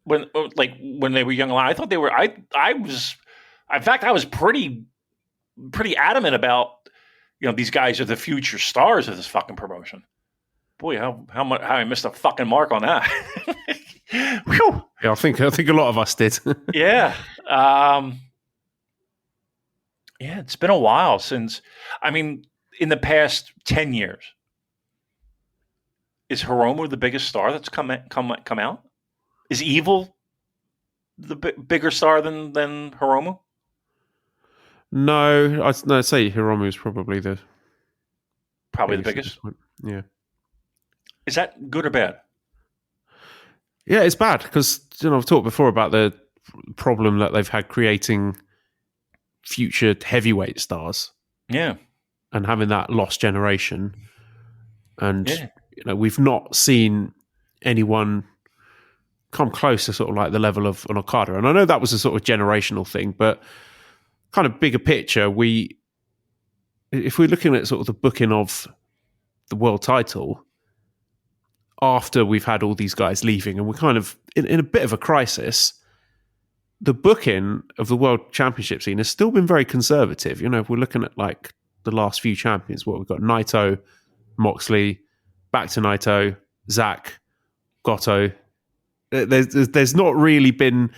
when they were young lion. I thought they were. I was. In fact, I was pretty adamant about, these guys are the future stars of this fucking promotion. Boy, how I missed a fucking mark on that. Whew. Yeah, I think a lot of us did. Yeah. Yeah, it's been a while since, in the past 10 years, is Hiromu the biggest star that's come out? Is Evil the bigger star than Hiromu? No, I'd say Hiromu is probably the biggest. Yeah. Is that good or bad? Yeah, it's bad because I've talked before about the problem that they've had creating future heavyweight stars. Yeah, and having that lost generation, and we've not seen anyone come close to sort of like the level of an Okada. And I know that was a sort of generational thing, but kind of bigger picture, if we're looking at sort of the booking of the world title after we've had all these guys leaving and we're kind of in a bit of a crisis, the booking of the world championship scene has still been very conservative. If we're looking at like the last few champions, we've got Naito, Moxley, back to Naito, Zack, Goto. There's not really been,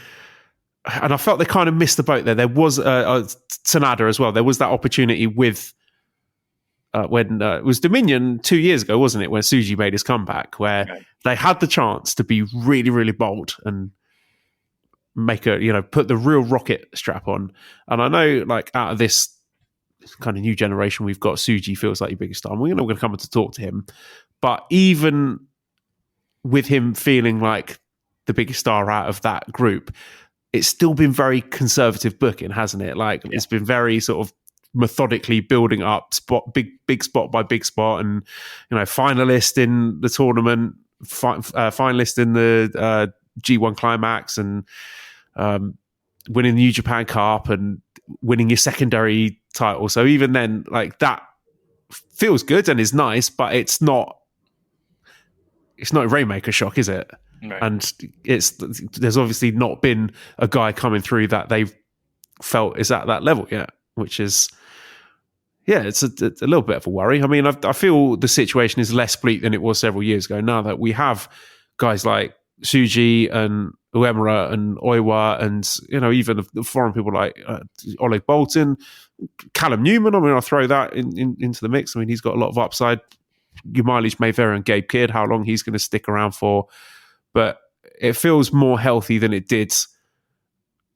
and I felt they kind of missed the boat there. There was Sanada as well. There was that opportunity with when it was Dominion 2 years ago, wasn't it? When Tsuji made his comeback, where they had the chance to be really, really bold and make put the real rocket strap on. And I know, like, out of this kind of new generation, we've got Tsuji feels like your biggest star. We're not going to come in to talk to him, but even with him feeling like the biggest star out of that group, it's still been very conservative booking, hasn't it? Like, it's been very sort of methodically building up big spot by big spot, and finalist in the tournament, finalist in the G1 Climax, and winning the New Japan Cup and winning your secondary title. So even then, like, that feels good and is nice, but it's not a Rainmaker shock, is it? Right. And there's obviously not been a guy coming through that they've felt is at that level yet, which is, it's a little bit of a worry. I mean, I feel the situation is less bleak than it was several years ago now that we have guys like Tsuji and Uemura and Oiwa and, even the foreign people like Oleg Boltin, Callum Newman. I mean, I'll throw that into the mix. I mean, he's got a lot of upside. Your mileage may vary on Gabe Kidd, how long he's going to stick around for. But it feels more healthy than it did,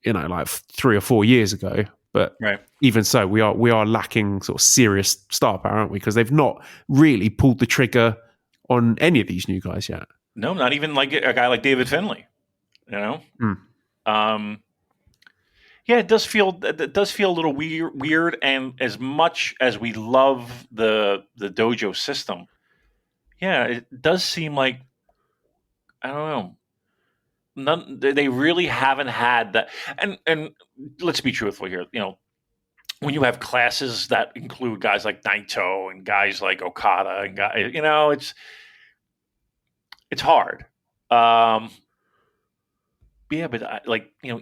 like 3 or 4 years ago. But even so, we are lacking sort of serious star power, aren't we? Because they've not really pulled the trigger on any of these new guys yet. No, not even like a guy like David Finlay. It does feel a little weird. And as much as we love the dojo system, it does seem like, I don't know, they really haven't had that. And let's be truthful here. When you have classes that include guys like Naito and guys like Okada and guys, it's hard. But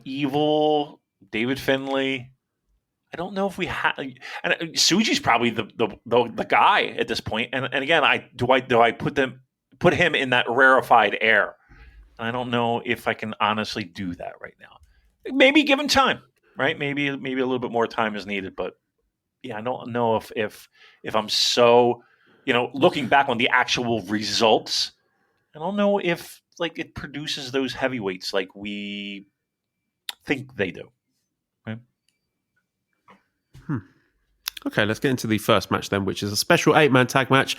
Evil, David Finlay. I don't know if we have, and Tsuji's probably the guy at this point. And again, do I put him in that rarefied air? I don't know if I can honestly do that right now. Maybe given time, right? Maybe a little bit more time is needed. But I don't know if I'm so, looking back on the actual results, I don't know if like it produces those heavyweights like we think they do. Right? Okay, let's get into the first match then, which is a special 8-man tag match.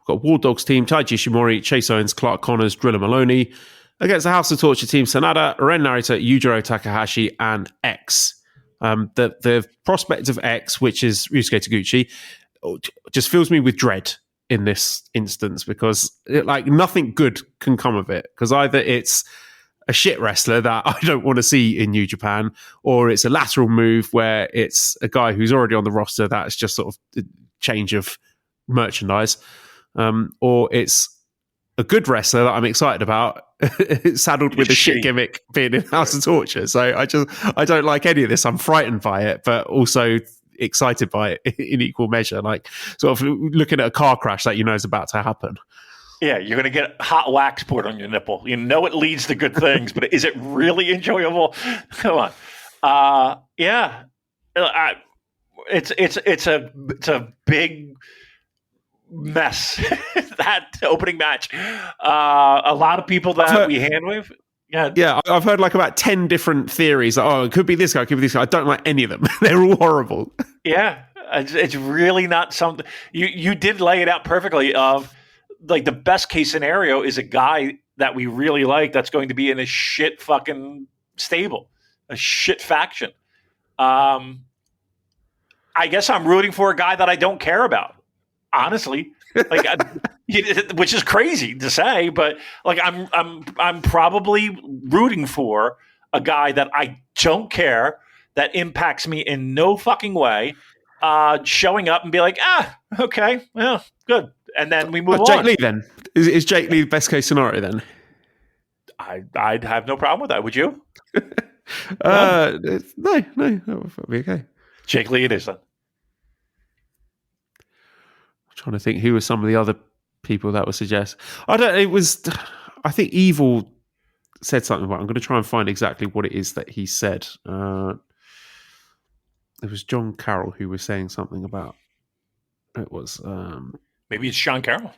We've got War Dogs team, Taiji Ishimori, Chase Owens, Clark Connors, Driller Maloney, against the House of Torture team, Sanada, Ren Narita, Yujiro Takahashi, and X. The prospect of X, which is Ryusuke Taguchi, just fills me with dread in this instance, because nothing good can come of it, because either it's a shit wrestler that I don't want to see in New Japan, or it's a lateral move where it's a guy who's already on the roster that's just sort of a change of merchandise, or it's a good wrestler that I'm excited about saddled with a shit gimmick being in House of Torture. So I don't like any of this. I'm frightened by it, but also excited by it in equal measure, like sort of looking at a car crash that is about to happen. Yeah, you're going to get hot wax poured on your nipple. It leads to good things, but is it really enjoyable? Come on. It's a big mess, that opening match. A lot of people that we hand wave. Yeah, I've heard like about 10 different theories. It could be this guy, it could be this guy. I don't like any of them. They're all horrible. Yeah, it's really not something. You did lay it out perfectly of, like, the best case scenario is a guy that we really like that's going to be in a shit fucking stable, a shit faction. I guess I'm rooting for a guy that I don't care about, honestly. Like, which is crazy to say, but like I'm probably rooting for a guy that I don't care, that impacts me in no fucking way, showing up and be like, okay, well, good. And then we move on. Jake Lee then? Is Jake Lee the best case scenario then? I'd have no problem with that. Would you? No, that would be okay. Jake Lee it is then. I'm trying to think who are some of the other people that would suggest. I think Evil said something about it. I'm going to try and find exactly what it is that he said. It was John Carroll who was saying something about it was Maybe it's Sean Carroll.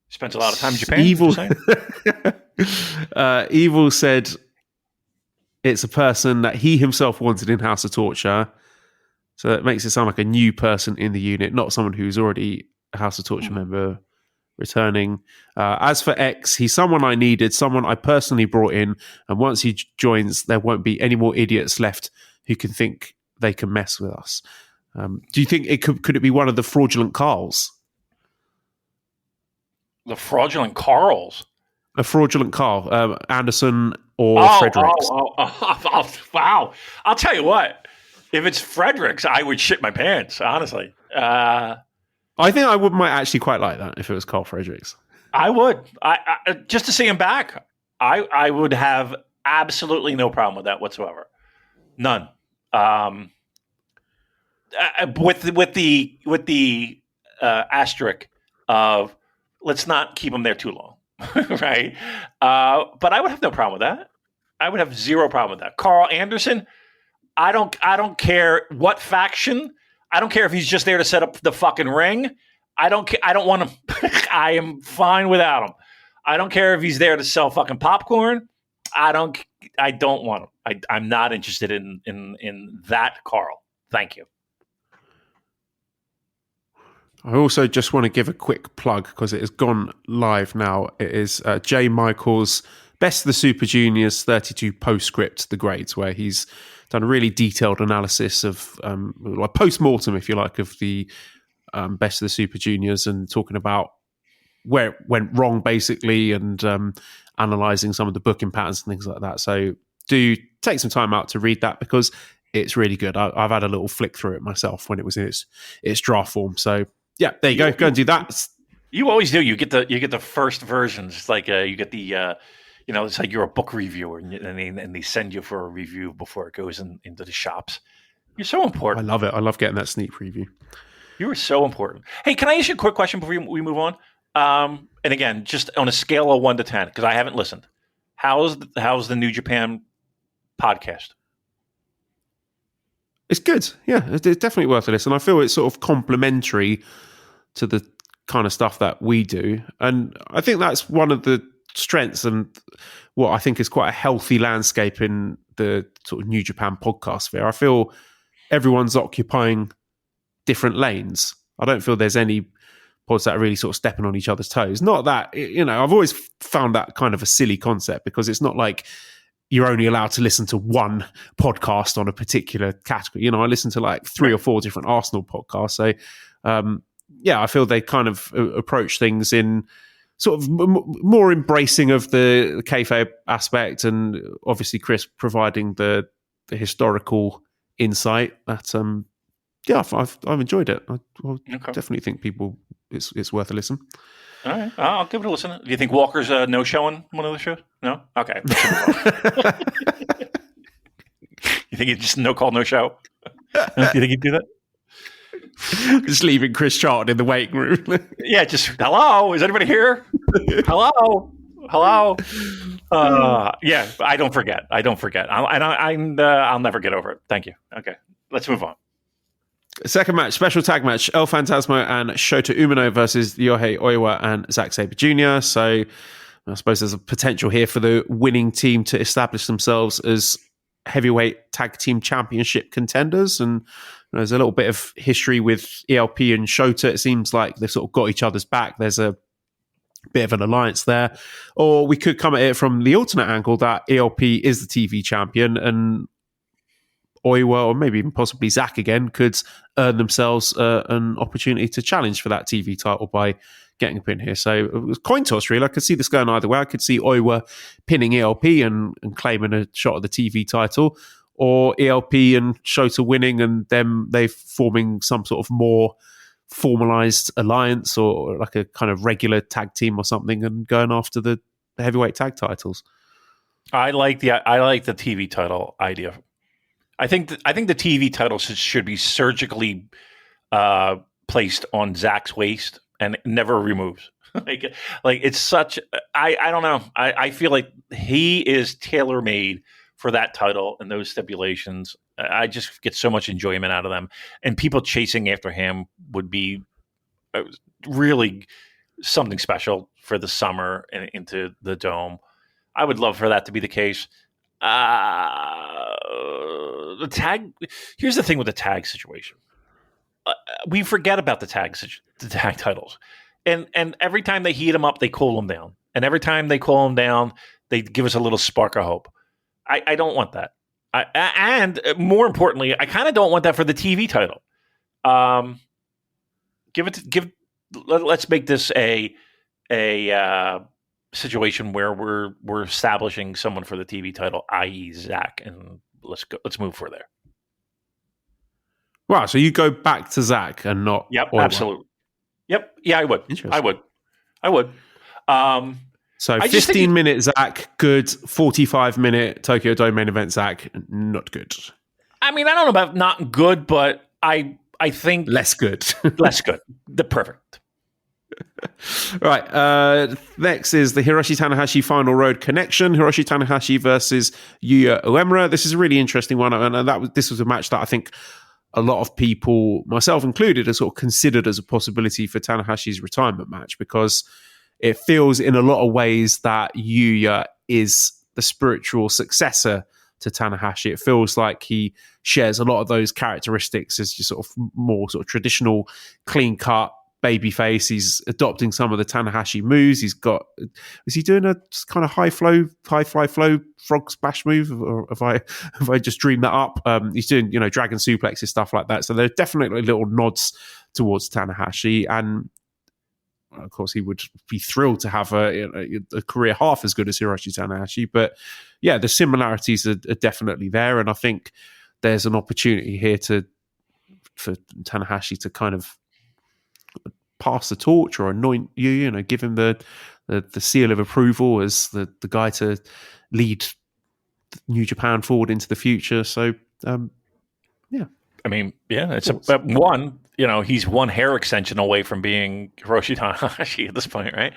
Spent a lot of time in Japan. Evil said it's a person that he himself wanted in House of Torture. So that makes it sound like a new person in the unit, not someone who's already a House of Torture member returning. As for X, he's someone I needed, someone I personally brought in, and once he joins, there won't be any more idiots left who can think they can mess with us. Do you think it could it be one of the fraudulent Carls? The fraudulent Carls? A fraudulent Carl, Anderson or Fredericks? Wow. I'll tell you what. If it's Fredericks, I would shit my pants, honestly. I think I might actually quite like that if it was Carl Fredericks. I would. I just to see him back, I would have absolutely no problem with that whatsoever. None. With the asterisk of let's not keep him there too long, right? But I would have no problem with that. I would have zero problem with that. Carl Anderson, I don't care what faction. I don't care if he's just there to set up the fucking ring. I don't want him. I am fine without him. I don't care if he's there to sell fucking popcorn. I don't want him. I'm not interested in that Carl. Thank you. I also just want to give a quick plug because it has gone live now. It is Jay Michael's Best of the Super Juniors 32 Postscript, the grades, where he's done a really detailed analysis of like post-mortem, if you like, of the Best of the Super Juniors and talking about where it went wrong, basically, and analysing some of the booking patterns and things like that. So do take some time out to read that because it's really good. I've had a little flick through it myself when it was in its draft form. So yeah, there you go. Go and do that. You always do. You get the first versions. It's like you get the it's like you're a book reviewer and they send you for a review before it goes into the shops. You're so important. I love it. I love getting that sneak preview. You are so important. Hey, can I ask you a quick question before we move on? And again, just on a scale of 1 to 10, because I haven't listened. How's the New Japan podcast? It's good. Yeah, it's definitely worth a listen. I feel it's sort of complementary to the kind of stuff that we do. And I think that's one of the strengths and what I think is quite a healthy landscape in the sort of New Japan podcast sphere. I feel everyone's occupying different lanes. I don't feel there's any pods that are really sort of stepping on each other's toes. Not that, I've always found that kind of a silly concept because it's not like you're only allowed to listen to one podcast on a particular category. I listen to like 3 or 4 different Arsenal podcasts. So, I feel they kind of approach things in sort of more embracing of the kayfabe aspect, and obviously Chris providing the historical insight. That I've enjoyed it. I definitely think it's worth a listen. All right, I'll give it a listen. Do you think Walker's no showing one of the shows? No, okay. You think he's just no call, no show? You think he'd do that? Just leaving Chris Charlton in the waiting room. Yeah, just hello. Is anybody here? Hello. Yeah, I don't forget. I'll never get over it. Thank you. Okay, let's move on. Second match, special tag match, El Phantasmo and Shota Umino versus Yohei Oiwa and Zack Sabre Jr. So I suppose there's a potential here for the winning team to establish themselves as heavyweight tag team championship contenders. And there's a little bit of history with ELP and Shota. It seems like they've sort of got each other's back. There's a bit of an alliance there. Or we could come at it from the alternate angle that ELP is the TV champion and Oiwa, or maybe even possibly Zach again, could earn themselves an opportunity to challenge for that TV title by getting a pin here. So it was coin toss, really. I could see this going either way. I could see Oiwa pinning ELP and claiming a shot at the TV title, or ELP and Shota winning and them they forming some sort of more formalized alliance or like a kind of regular tag team or something and going after the heavyweight tag titles. I like the TV title idea. I think the TV title should be surgically placed on Zach's waist and never removes. like it's such. I don't know. I feel like he is tailor made for that title and those stipulations. I just get so much enjoyment out of them, and people chasing after him would be really something special for the summer and into the Dome. I would love for that to be the case. The tag. Here's the thing with the tag situation. We forget about the tag titles, and every time they heat them up, they cool them down, and every time they cool them down, they give us a little spark of hope. I don't want that, and more importantly, I kind of don't want that for the TV title. Let's make this a situation where we're establishing someone for the TV title, i.e. Zach, and let's move for there. Wow, so you go back to Zach and not Yep, Oiwa. absolutely. Yep, yeah, I would. I would. So I just 15-minute Zach, good. 45-minute Tokyo Dome main event Zach, not good. I mean, I don't know about not good, but I think Less good. less good. The perfect. Right. Next is the Hiroshi Tanahashi Final Road Connection. Hiroshi Tanahashi versus Yuya Uemura. This is a really interesting one, and this was a match that I think a lot of people, myself included, are sort of considered as a possibility for Tanahashi's retirement match, because it feels in a lot of ways that Yuya is the spiritual successor to Tanahashi. It feels like he shares a lot of those characteristics as just sort of more sort of traditional, clean cut babyface. He's adopting some of the Tanahashi moves. Is he doing a kind of high fly flow frog splash move, or have I just dreamed that up? He's doing dragon suplexes, stuff like that. So there are definitely little nods towards Tanahashi, and of course he would be thrilled to have a career half as good as Hiroshi Tanahashi. But yeah, the similarities are definitely there, and I think there's an opportunity here for Tanahashi to kind of pass the torch or anoint Yuya, give him the seal of approval as the guy to lead New Japan forward into the future. So, yeah. I mean, yeah, it's he's one hair extension away from being Hiroshi Tanahashi at this point, right?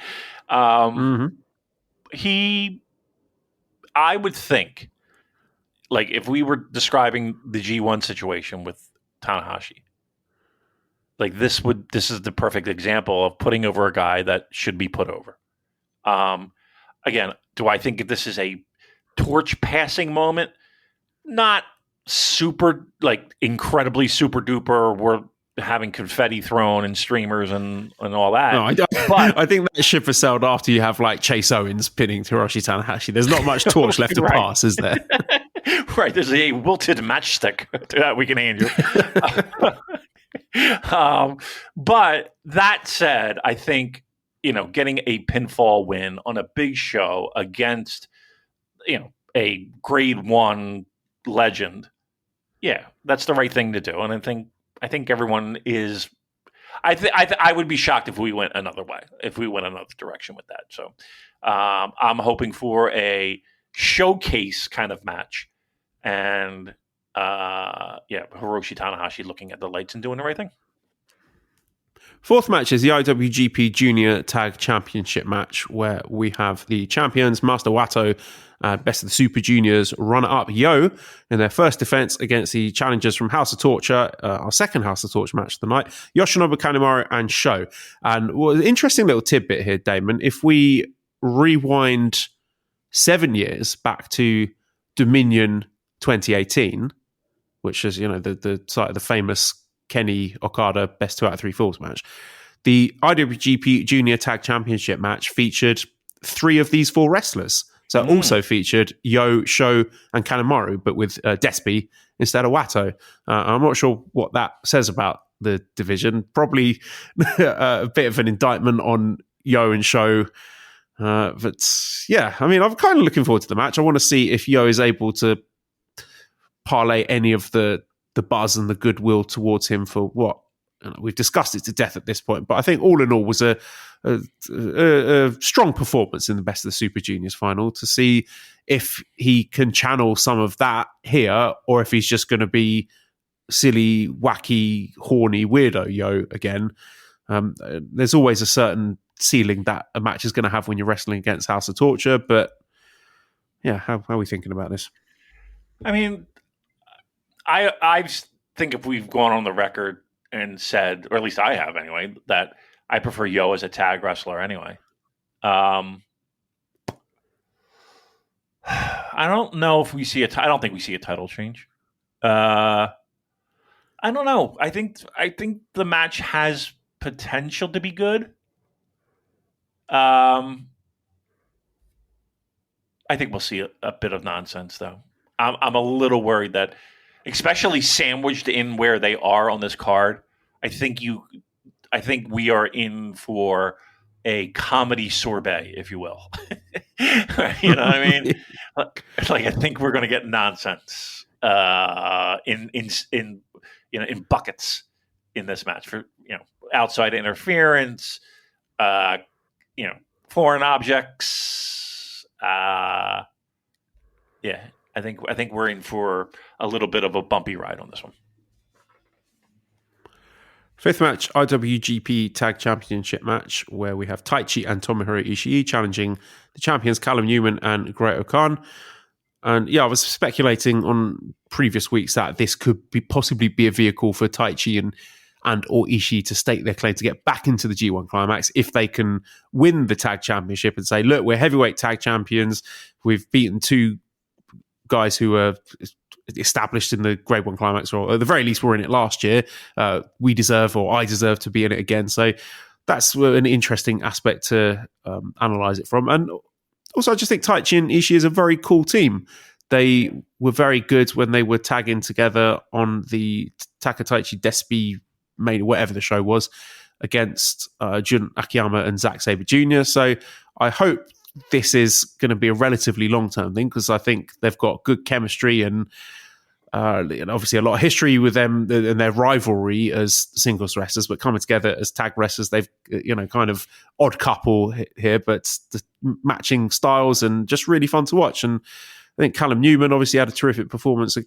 I would think, like, if we were describing the G1 situation with Tanahashi, like this is the perfect example of putting over a guy that should be put over. Again, do I think this is a torch passing moment? Not super, like, incredibly super duper. We're having confetti thrown and streamers and all that. No, I think that ship has sailed after you have like Chase Owens pinning Hiroshi Tanahashi. There's not much torch left to pass, is there? Right. There's a wilted matchstick that we can hand you. But that said, I think, getting a pinfall win on a big show against, a grade 1 legend, yeah, that's the right thing to do. And I think everyone is. I would be shocked if we went another way, if we went another direction with that. So I'm hoping for a showcase kind of match, and Hiroshi Tanahashi looking at the lights and doing the right thing. Fourth match is the IWGP Junior Tag Championship match, where we have the champions, Master Wato, Best of the Super Juniors, runner-up Yo, in their first defense against the challengers from House of Torture, our second House of Torture match of the night, Yoshinobu Kanemaru and Sho. And an interesting little tidbit here, Damon, if we rewind 7 years back to Dominion 2018, which is, the site of the famous Kenny Okada Best 2 out of 3 Falls match, the IWGP Junior Tag Championship match featured 3 of these 4 wrestlers. So it also featured Yo, Sho, and Kanemaru, but with Despy instead of Wato. I'm not sure what that says about the division. Probably a bit of an indictment on Yo and Sho. But yeah, I mean, I'm kind of looking forward to the match. I want to see if Yo is able to parlay any of the buzz and the goodwill towards him for what we've discussed it to death at this point, but I think all in all was a strong performance in the Best of the Super Juniors final, to see if he can channel some of that here, or if he's just going to be silly, wacky, horny weirdo Yo again. There's always a certain ceiling that a match is going to have when you're wrestling against House of Torture, but yeah, how are we thinking about this? I mean, I think if we've gone on the record and said, or at least I have anyway, that I prefer Yo as a tag wrestler anyway. I don't know if we see I don't think we see a title change. I don't know. I think the match has potential to be good. I think we'll see a bit of nonsense though. I'm a little worried that, especially sandwiched in where they are on this card, I think we are in for a comedy sorbet, if you will. You know what I mean? Like I think we're going to get nonsense in buckets in this match for outside interference, foreign objects. Yeah, I think we're in for a little bit of a bumpy ride on this one. Fifth match, IWGP Tag Championship match, where we have Taichi and Tomohiro Ishii challenging the champions Callum Newman and Goto Khan. And yeah, I was speculating on previous weeks that this could possibly be a vehicle for Taichi and or Ishii to stake their claim to get back into the G1 Climax if they can win the tag championship and say, look, we're heavyweight tag champions. We've beaten two guys who are established in the Grade 1 Climax, or at the very least were in it last year. I deserve to be in it again. So that's an interesting aspect to analyse it from. And also, I just think Taichi and Ishii is a very cool team. They were very good when they were tagging together on the Takataichi Despi main, whatever the show was, against Jun Akiyama and Zack Sabre Jr. So I hope this is going to be a relatively long-term thing, because I think they've got good chemistry and obviously a lot of history with them and their rivalry as singles wrestlers, but coming together as tag wrestlers, they've kind of odd couple here, but the matching styles and just really fun to watch. And I think Callum Newman obviously had a terrific performance at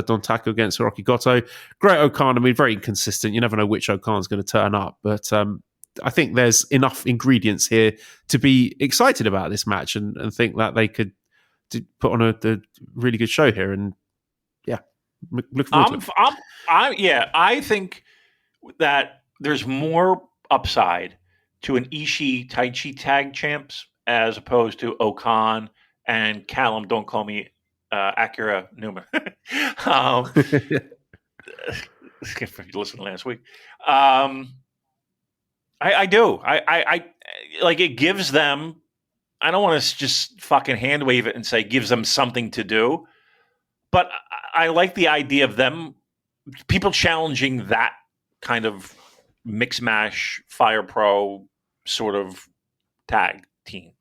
Don Taco against Hiroki Goto. Great Okan, I mean, very inconsistent. You never know which Okan's going to turn up, but I think there's enough ingredients here to be excited about this match and think that they could put on a really good show here. And yeah, look forward to it. I think that there's more upside to an Ishii Taichi tag champs as opposed to Okan and Callum. Don't call me Acura Newman. If you listened last week. I do. I like it gives them. I don't want to just fucking hand wave it and say gives them something to do, but I like the idea of people challenging that kind of mix mash Fire Pro sort of tag team,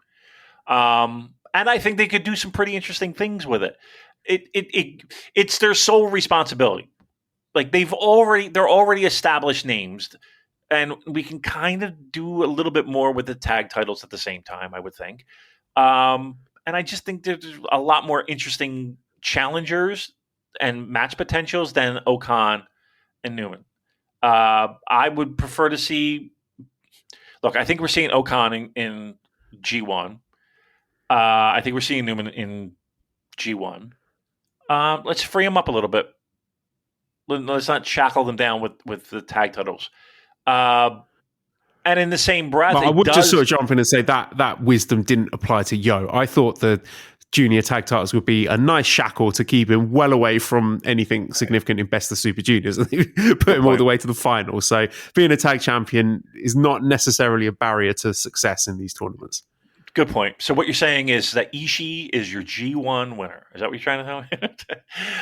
and I think they could do some pretty interesting things with it. It's their sole responsibility. Like they're already established names. And we can kind of do a little bit more with the tag titles at the same time, I would think. And I just think there's a lot more interesting challengers and match potentials than Okan and Newman. I would prefer to see... Look, I think we're seeing Okan in G1. I think we're seeing Newman in G1. Let's free them up a little bit. Let's not shackle them down with the tag titles. And in the same breath, I would just sort of jump in and say that wisdom didn't apply to Yo. I thought the junior tag titles would be a nice shackle to keep him well away from anything significant in Best of Super Juniors. And put him all the way to the final. So being a tag champion is not necessarily a barrier to success in these tournaments. Good point. So what you're saying is that Ishii is your G1 winner. Is that what you're trying to tell me? That's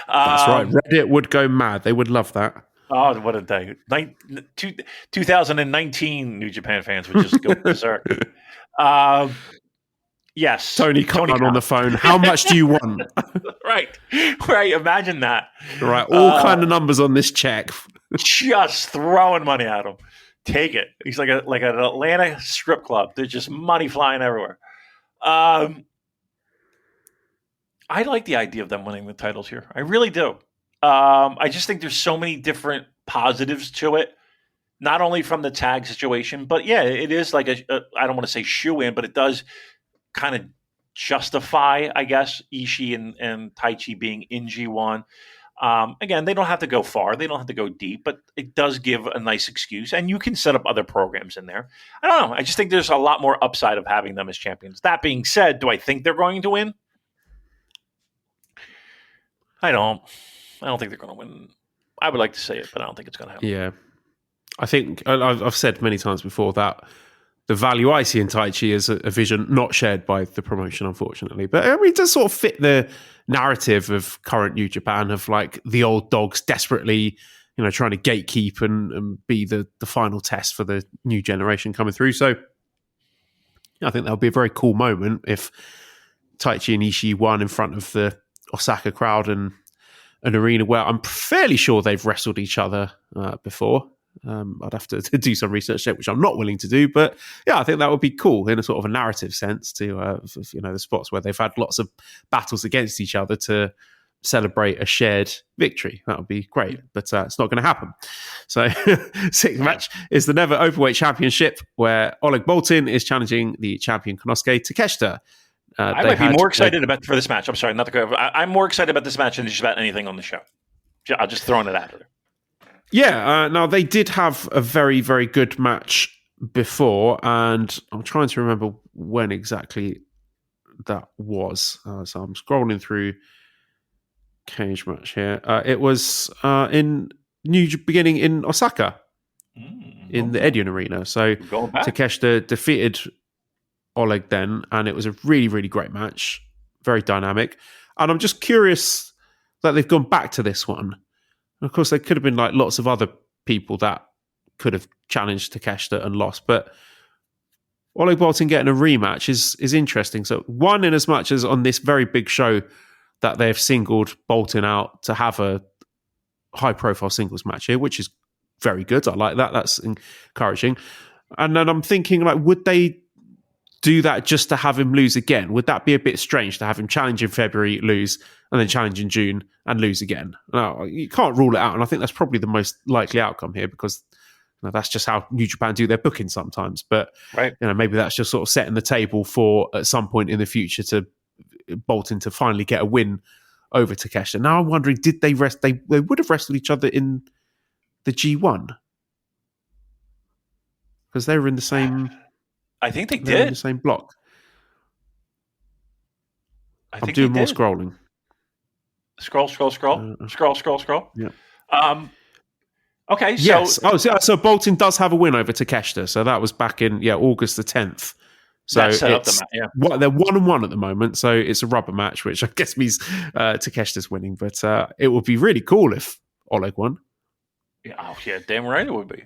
right. Reddit would go mad. They would love that. Oh, what a day. 2019 New Japan fans would just go berserk. Yes. Tony Khan on the phone. How much do you want? Right. Imagine that. Right. All kind of numbers on this check. Just throwing money at him. Take it. He's like an Atlanta strip club. There's just money flying everywhere. I like the idea of them winning the titles here. I really do. I just think there's so many different positives to it not only from the tag situation, but yeah, it is like I don't want to say shoe in, but it does kind of justify, I guess, Ishii and Taichi being in G1. Again, they don't have to go far. They don't have to go deep, but it does give a nice excuse. And you can set up other programs in there. I don't know. I just think there's a lot more upside of having them as champions. That being said, do I think they're going to win? I don't think they're going to win. I would like to say it, but I don't think it's going to happen. Yeah. I think I've said many times before that the value I see in Taichi is a vision not shared by the promotion, unfortunately. But I mean, it does sort of fit the narrative of current New Japan of like the old dogs desperately, trying to gatekeep and be the final test for the new generation coming through. So I think that'll be a very cool moment if Taichi and Ishii won in front of the Osaka crowd and an arena where I'm fairly sure they've wrestled each other before. I'd have to do some research there, which I'm not willing to do. But yeah, I think that would be cool in a sort of a narrative sense to, the spots where they've had lots of battles against each other to celebrate a shared victory. That would be great, but it's not going to happen. So sixth match is the Never Openweight Championship where Oleg Boltin is challenging the champion Konosuke Takeshita. I might be more excited for this match. I'm sorry, not to go over. I'm more excited about this match than just about anything on the show. I'll just throwing it out there. Yeah, now they did have a very, very good match before, and I'm trying to remember when exactly that was. So I'm scrolling through cage match here. It was beginning in Osaka, in the Edion Arena. So Takeshita defeated Oleg then, and it was a really, really great match, very dynamic. And I'm just curious that they've gone back to this one. Of course, there could have been like lots of other people that could have challenged Takeshita and lost, but Oleg Boltin getting a rematch is interesting. So one, in as much as on this very big show that they've singled Boltin out to have a high-profile singles match here, which is very good. I like that. That's encouraging. And then I'm thinking, like, would they do that just to have him lose again? Would that be a bit strange to have him challenge in February, lose, and then challenge in June and lose again? No, you can't rule it out, and I think that's probably the most likely outcome here because that's just how New Japan do their booking sometimes. But maybe that's just sort of setting the table for at some point in the future to Boltin to finally get a win over Takeshita. Now I'm wondering, did they rest? They would have wrestled each other in the G1 because they were in the same. I think they did. In the same block. I'm doing more scrolling. Scroll. Yeah. Okay. So yes. So Boltin does have a win over Takeshita. So that was back in August the 10th. So that set up the match. Yeah. They're 1-1 at the moment. So it's a rubber match, which I guess means Takeshita's winning. But it would be really cool if Oleg won. Yeah. Damn right it would be.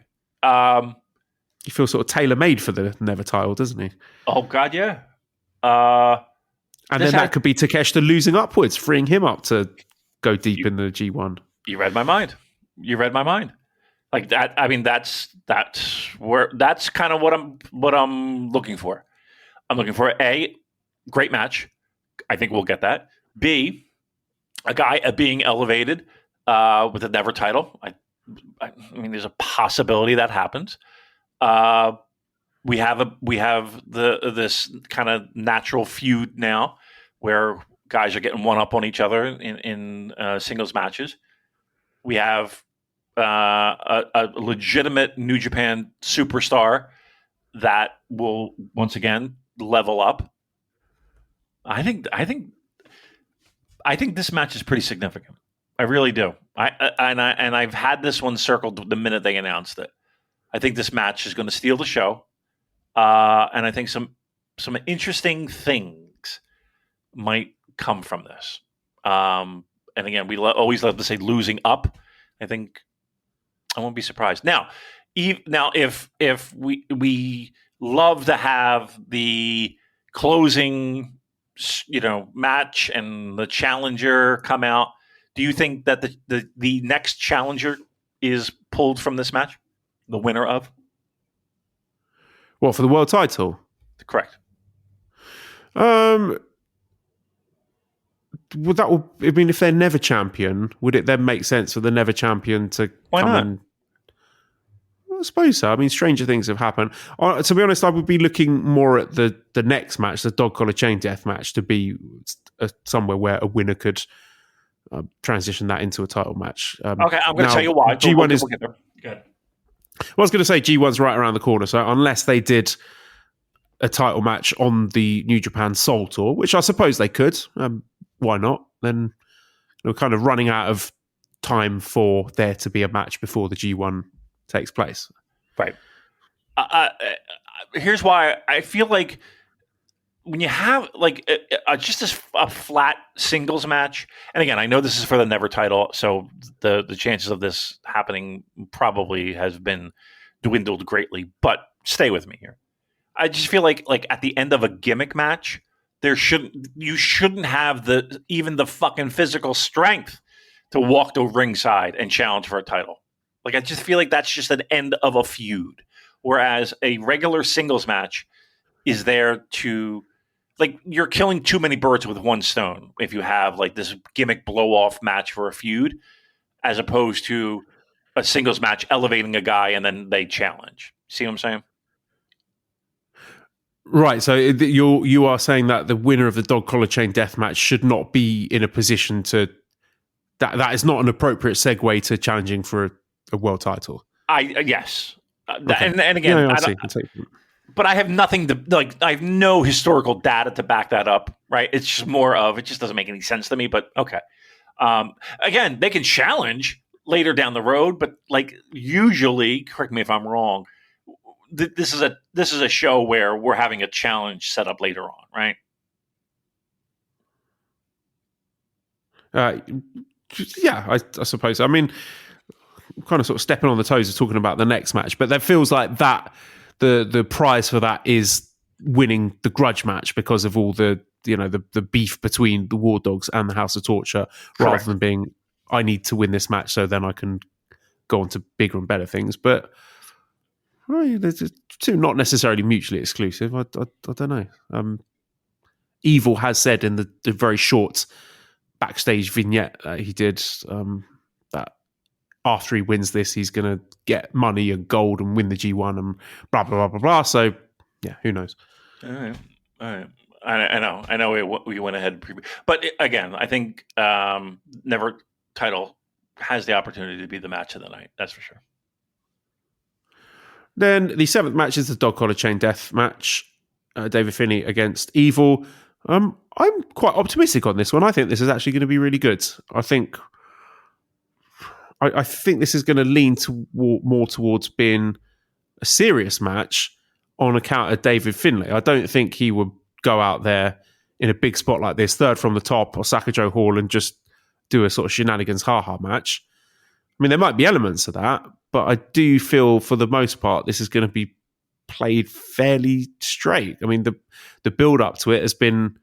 He feels sort of tailor-made for the Never title, doesn't he? Oh, God, yeah. And then that could be Takeshita losing upwards, freeing him up to go deep in the G1. You read my mind. Like that. I mean, that's kind of what I'm looking for. I'm looking for A, great match. I think we'll get that. B, a guy being elevated with a Never title. I mean, there's a possibility that happens. We have this kind of natural feud now where guys are getting one up on each other in singles matches. We have a legitimate New Japan superstar that will once again level up. I think this match is pretty significant. I really do. I've had this one circled the minute they announced it. I think this match is going to steal the show, and I think some interesting things might come from this. And again, we always love to say losing up. I think I won't be surprised. Now if we love to have the closing, match and the challenger come out, do you think that the next challenger is pulled from this match? The winner of? What, for the world title? Correct. Well, if they're never champion, would it then make sense for the never champion to Why come not? in? I suppose so. I mean, stranger things have happened. To be honest, I would be looking more at the next match, the dog collar chain death match, to be somewhere where a winner could transition that into a title match. Okay, I'm going to tell you why. G1 is. We'll get there. Good. I was going to say G1's right around the corner. So unless they did a title match on the New Japan Soul Tour, which I suppose they could, why not? Then we're kind of running out of time for there to be a match before the G1 takes place. Right. Here's why I feel like when you have like just a flat singles match, and again, I know this is for the Never title, so the chances of this happening probably has been dwindled greatly, but stay with me here. I just feel like at the end of a gimmick match, you shouldn't have even the fucking physical strength to walk to ringside and challenge for a title. Like, I just feel like that's just an end of a feud. Whereas a regular singles match is there to, like, you're killing too many birds with one stone if you have like this gimmick blow off match for a feud, as opposed to a singles match elevating a guy and then they challenge. See what I'm saying? Right, so you are saying that the winner of the dog collar chain death match should not be in a position to that is not an appropriate segue to challenging for a world title. Yes, Okay. and again, I see. But I have nothing to like. I have no historical data to back that up. Right? It's just more of it just doesn't make any sense to me. But okay, again, they can challenge later down the road, but like usually, correct me if I'm wrong. This is a show where we're having a challenge set up later on, right? Yeah, I suppose. I mean, kind of sort of stepping on the toes of talking about the next match, but that feels like that the prize for that is winning the grudge match because of all the beef between the War Dogs and the House of Torture, Correct. rather than being I need to win this match so then I can go on to bigger and better things. But there's two not necessarily mutually exclusive. I don't know. Evil has said in the very short backstage vignette that he did that after he wins this, he's going to get money and gold and win the G1 and blah, blah, blah, blah, blah. So, yeah, who knows? All right. I know we went ahead. But again, I think Never title has the opportunity to be the match of the night. That's for sure. Then the seventh match is the dog collar chain death match. David Finney against Evil. I'm quite optimistic on this one. I think this is actually going to be really good. I think this is going to lean more towards being a serious match on account of David Finlay. I don't think he would go out there in a big spot like this, third from the top, Osaka Joe Hall, and just do a sort of shenanigans ha-ha match. I mean, there might be elements of that, but I do feel for the most part this is going to be played fairly straight. I mean, the build-up to it has been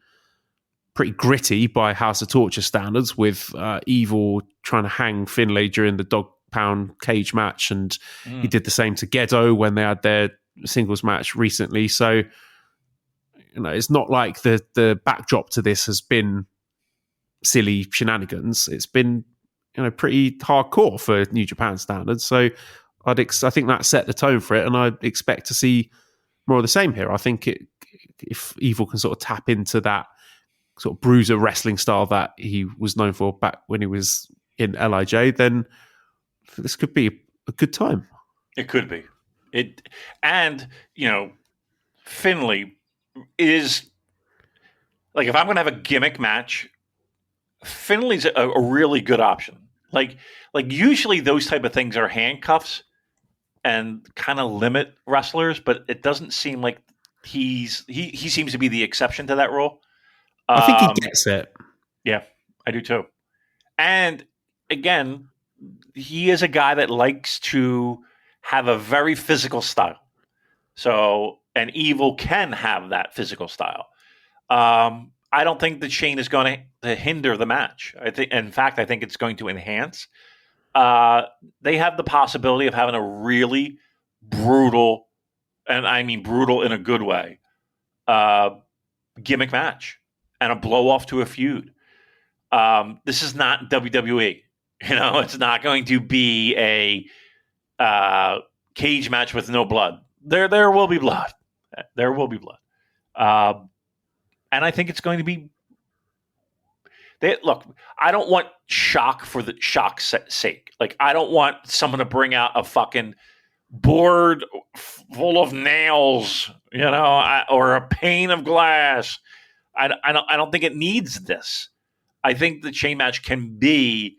pretty gritty by House of Torture standards, with Evil trying to hang Finlay during the dog pound cage match, and he did the same to Gedo when they had their singles match recently. So, it's not like the backdrop to this has been silly shenanigans. It's been pretty hardcore for New Japan standards. So I think that set the tone for it, and I expect to see more of the same here. I think if Evil can sort of tap into that sort of bruiser wrestling style that he was known for back when he was in LIJ, then this could be a good time. It could be. Finlay is like, if I'm going to have a gimmick match, Finlay's a really good option. Like usually those type of things are handcuffs and kind of limit wrestlers, but it doesn't seem like he seems to be the exception to that rule. I think he gets it. Yeah, I do too. And again, he is a guy that likes to have a very physical style. So, and Evil can have that physical style. I don't think the chain is going to hinder the match. I think it's going to enhance. They have the possibility of having a really brutal, and I mean brutal in a good way, gimmick match and a blow off to a feud. This is not WWE. It's not going to be a cage match with no blood. There will be blood. There will be blood. And I think it's going to be. Look, I don't want shock for the shock's sake. Like, I don't want someone to bring out a fucking board full of nails, or a pane of glass. I don't think it needs this. I think the chain match can be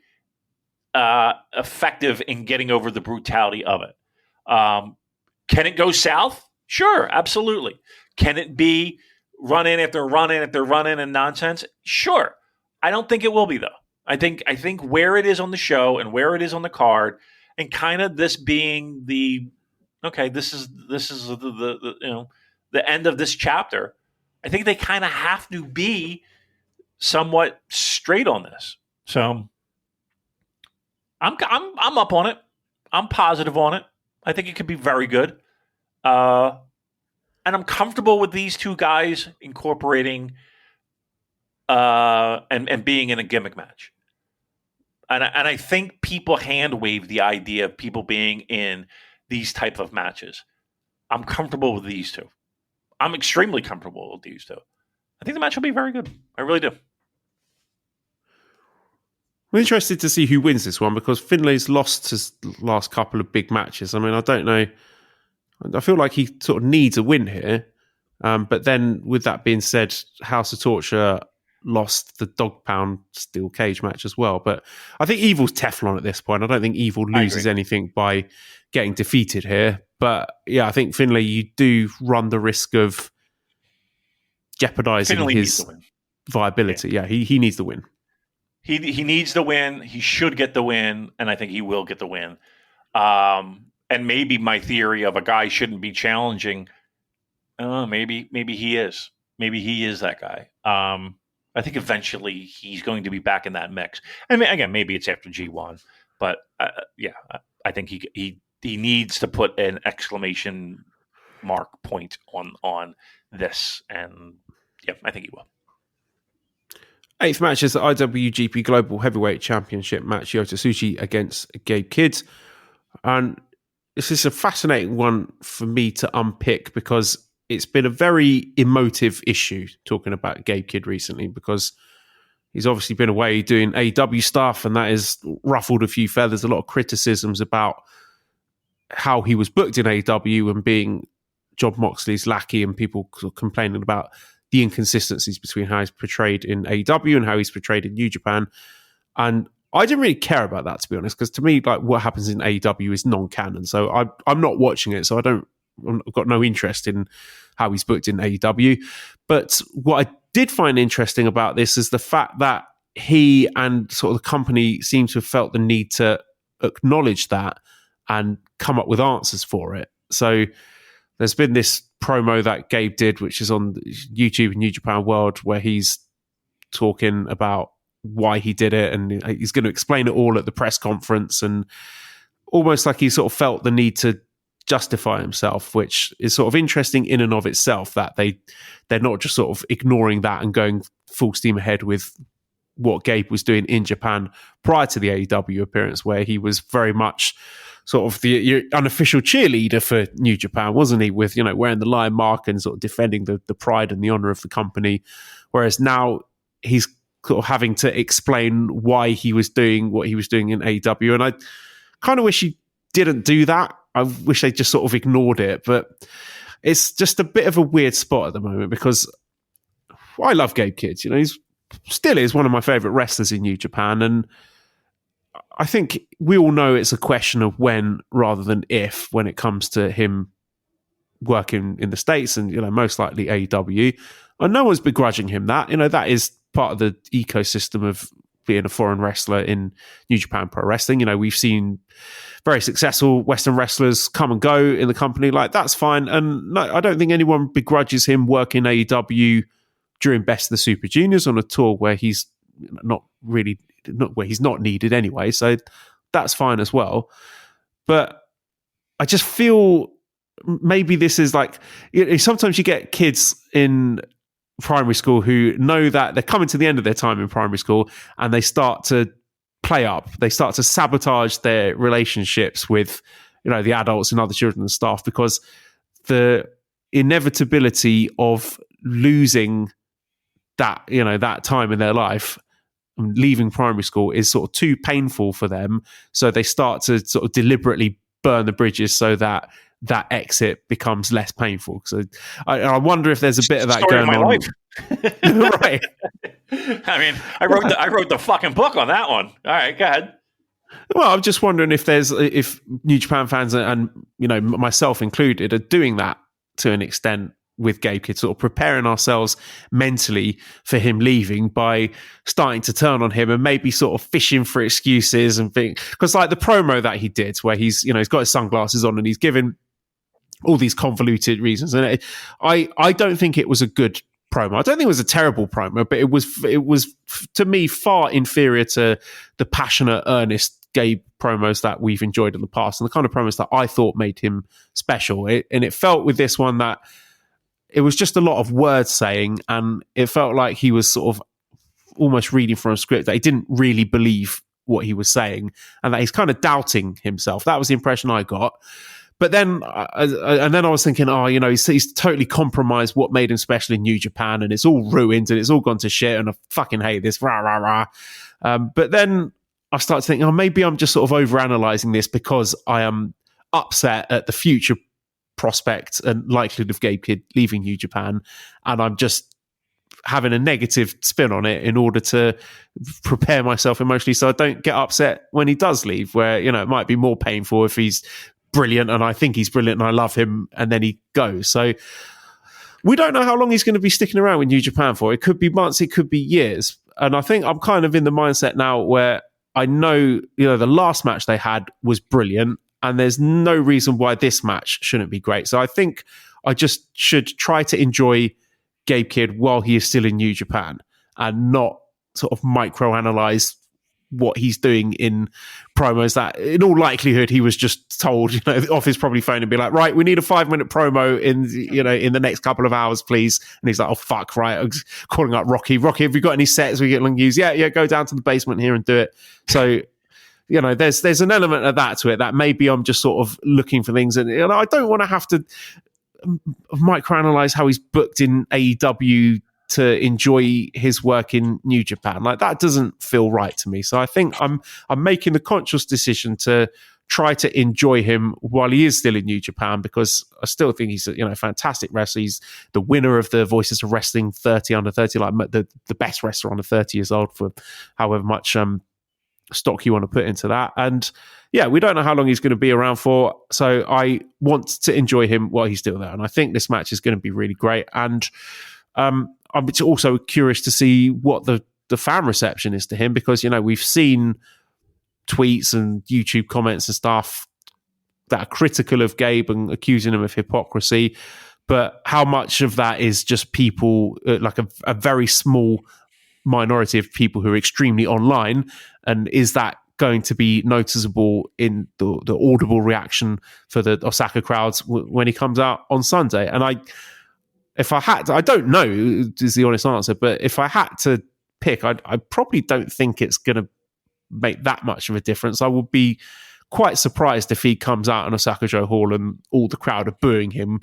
effective in getting over the brutality of it. Can it go south? Sure, absolutely. Can it be run in after run in after run in and nonsense? Sure. I don't think it will be, though. I think where it is on the show and where it is on the card, and kind of this being this is the end of this chapter. I think they kind of have to be somewhat straight on this. So I'm up on it. I'm positive on it. I think it could be very good. And I'm comfortable with these two guys incorporating and being in a gimmick match. And I think people hand wave the idea of people being in these type of matches. I'm comfortable with these two. I'm extremely comfortable with these two. I think the match will be very good. I really do. I'm interested to see who wins this one, because Finlay's lost his last couple of big matches. I mean, I don't know. I feel like he sort of needs a win here. But then, with that being said, House of Torture lost the dog pound steel cage match as well. But I think Evil's Teflon at this point. I don't think Evil loses anything by getting defeated here. But yeah, I think Finlay, you do run the risk of jeopardizing his viability. Yeah, he needs the win. He needs the win. He should get the win, and I think he will get the win. And maybe my theory of a guy shouldn't be challenging. Maybe he is. Maybe he is that guy. I think eventually he's going to be back in that mix. And again, maybe it's after G1, but I think he needs to put an exclamation mark point on this, and I think he will. 8th match is the IWGP Global Heavyweight Championship match, Yota Tsuji against Gabe Kidd. And this is a fascinating one for me to unpick, because it's been a very emotive issue talking about Gabe Kidd recently, because he's obviously been away doing AEW stuff, and that has ruffled a few feathers. A lot of criticisms about how he was booked in AEW and being Jon Moxley's lackey, and people sort of complaining about the inconsistencies between how he's portrayed in AEW and how he's portrayed in New Japan. And I didn't really care about that, to be honest, because to me, like, what happens in AEW is non-canon. So I'm not watching it, so I've got no interest in how he's booked in AEW. But what I did find interesting about this is the fact that he and sort of the company seem to have felt the need to acknowledge that and come up with answers for it. So there's been this promo that Gabe did, which is on YouTube and New Japan World, where he's talking about why he did it, and he's going to explain it all at the press conference, and almost like he sort of felt the need to justify himself, which is sort of interesting in and of itself, that they're not just sort of ignoring that and going full steam ahead with what Gabe was doing in Japan prior to the AEW appearance, where he was very much sort of the unofficial cheerleader for New Japan, wasn't he? With, wearing the lion mark and sort of defending the pride and the honor of the company. Whereas now he's sort of having to explain why he was doing what he was doing in AEW. And I kind of wish he didn't do that. I wish they just sort of ignored it. But it's just a bit of a weird spot at the moment, because I love Gabe Kidd. He's still is one of my favorite wrestlers in New Japan. And I think we all know it's a question of when rather than if when it comes to him working in the States and, most likely AEW. And no one's begrudging him that. That is part of the ecosystem of being a foreign wrestler in New Japan Pro Wrestling. We've seen very successful Western wrestlers come and go in the company. Like, that's fine. And no, I don't think anyone begrudges him working AEW during Best of the Super Juniors on a tour where he's not needed anyway. So that's fine as well. But I just feel maybe this is like, sometimes you get kids in primary school who know that they're coming to the end of their time in primary school, and they start to play up. They start to sabotage their relationships with the adults and other children and staff, because the inevitability of losing that, that time in their life, leaving primary school, is sort of too painful for them. So they start to sort of deliberately burn the bridges so that exit becomes less painful. So I wonder if there's a bit of that going on. Life. Right. I mean, I wrote the fucking book on that one. All right, go ahead. Well, I'm just wondering if New Japan fans and myself included are doing that to an extent with Gabe Kidd, sort of preparing ourselves mentally for him leaving by starting to turn on him and maybe sort of fishing for excuses and things. Because like the promo that he did, where he's got his sunglasses on and he's given all these convoluted reasons, and I don't think it was a good promo. I don't think it was a terrible promo, but it was to me far inferior to the passionate, earnest Gabe promos that we've enjoyed in the past, and the kind of promos that I thought made him special. And it felt with this one that it was just a lot of word saying, and it felt like he was sort of almost reading from a script, that he didn't really believe what he was saying, and that he's kind of doubting himself. That was the impression I got. But then, I was thinking, he's totally compromised what made him special in New Japan, and it's all ruined, and it's all gone to shit, and I fucking hate this, rah, rah, rah. But then I started to think, maybe I'm just sort of overanalyzing this because I am upset at the future prospect and likelihood of Gabe Kidd leaving New Japan, and I'm just having a negative spin on it in order to prepare myself emotionally so I don't get upset when he does leave, where, it might be more painful if he's brilliant and I think he's brilliant and I love him and then he goes. So we don't know how long he's going to be sticking around with New Japan for. It could be months, it could be years. And I think I'm kind of in the mindset now where I know, the last match they had was brilliant, and there's no reason why this match shouldn't be great. So I think I just should try to enjoy Gabe Kidd while he is still in New Japan and not sort of microanalyze what he's doing in promos that in all likelihood he was just told, off his probably phone, and be like, right, we need a 5-minute promo in the next couple of hours, please. And he's like, oh fuck, right, I'm calling up Rocky, have you got any sets we get long use? Yeah, go down to the basement here and do it. So there's an element of that to it, that maybe I'm just sort of looking for things, and I don't want to have to microanalyze how he's booked in AEW to enjoy his work in New Japan. Like, that doesn't feel right to me. So I think I'm making the conscious decision to try to enjoy him while he is still in New Japan, because I still think he's a fantastic wrestler. He's the winner of the Voices of Wrestling 30 under 30, like the best wrestler under 30 years old, for however much stock you want to put into that. And yeah, we don't know how long he's going to be around for, so I want to enjoy him while he's still there, and I think this match is going to be really great. And I'm also curious to see what the fan reception is to him, because we've seen tweets and YouTube comments and stuff that are critical of Gabe and accusing him of hypocrisy, but how much of that is just people, like a very small minority of people who are extremely online, and is that going to be noticeable in the audible reaction for the Osaka crowds when he comes out on Sunday? And I don't know is the honest answer, but if I had to pick, I probably don't think it's going to make that much of a difference. I would be quite surprised if he comes out in Osaka-jo Hall and all the crowd are booing him,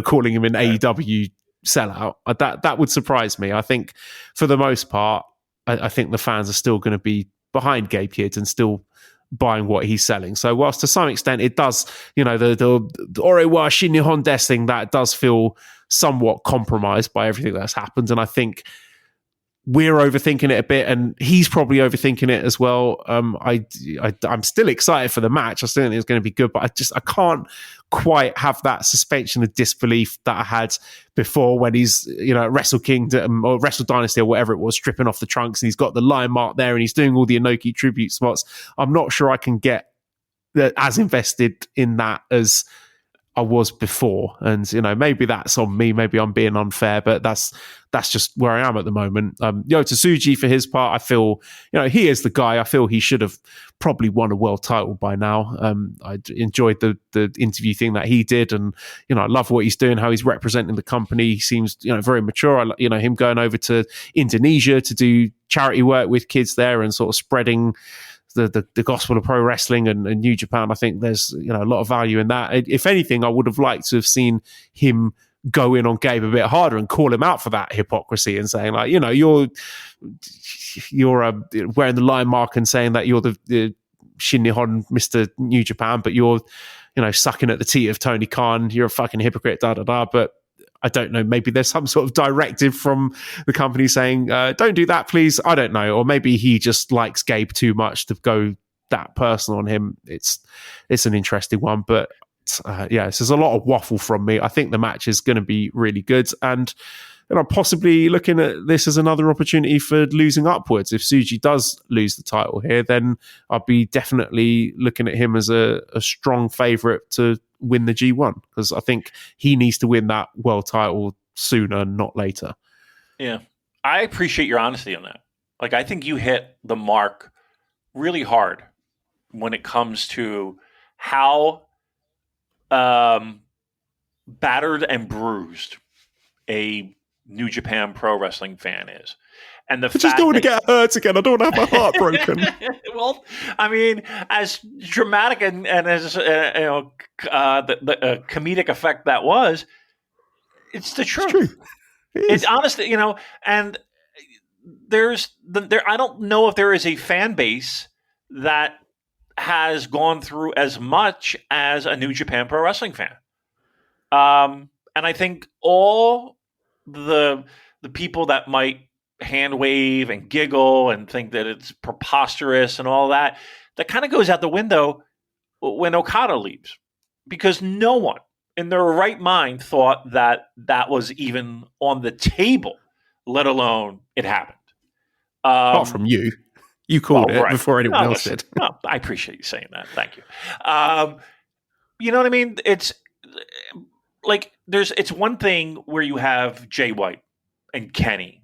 calling him an AEW sellout. That would surprise me. I think for the most part, I think the fans are still going to be behind Gabe Kidd and still buying what he's selling. So whilst to some extent it does, the Orewa Shin-Nihon Des thing, that does feel somewhat compromised by everything that's happened, and I think we're overthinking it a bit, and he's probably overthinking it as well. I'm still excited for the match. I still think it's going to be good, but I can't quite have that suspension of disbelief that I had before when he's at Wrestle Kingdom or Wrestle Dynasty or whatever it was, stripping off the trunks, and he's got the lion mark there and he's doing all the Inoki tribute spots. I'm not sure I can get as invested in that as I was before, and maybe that's on me, maybe I'm being unfair, but that's just where I am at the moment. Yota Tsuji, for his part, I feel he is the guy. I feel he should have probably won a world title by now. I enjoyed the interview thing that he did, and I love what he's doing, how he's representing the company. He seems very mature. Him going over to Indonesia to do charity work with kids there and sort of spreading the gospel of pro wrestling and New Japan. I think there's a lot of value in that. If anything, I would have liked to have seen him go in on Gabe a bit harder and call him out for that hypocrisy and saying like, you're wearing the line mark and saying that you're the Shin Nihon Mr. New Japan, but you're sucking at the teat of Tony Khan. You're a fucking hypocrite, da da da. But I don't know, maybe there's some sort of directive from the company saying, don't do that, please. I don't know. Or maybe he just likes Gabe too much to go that personal on him. It's an interesting one. But so there's a lot of waffle from me. I think the match is going to be really good. And I'm possibly looking at this as another opportunity for losing upwards. If Tsuji does lose the title here, then I'll be definitely looking at him as a strong favourite to win the G1, because I think he needs to win that world title sooner, not later. Yeah. I appreciate your honesty on that. Like, I think you hit the mark really hard when it comes to how battered and bruised a New Japan Pro Wrestling fan is. And the I just don't want to get hurt again. I don't want to have my heart broken. Well, I mean, as dramatic and as the comedic effect that was, it's the truth. It's true. It's honest, and there's I don't know if there is a fan base that has gone through as much as a New Japan Pro Wrestling fan. And I think all the people that might hand wave and giggle and think that it's preposterous and all that kind of goes out the window when Okada leaves, because no one in their right mind thought that was even on the table, let alone it happened. Apart from you. You called it before anyone else did. No, I appreciate you saying that. Thank you. You know what I mean? It's like it's one thing where you have Jay White and Kenny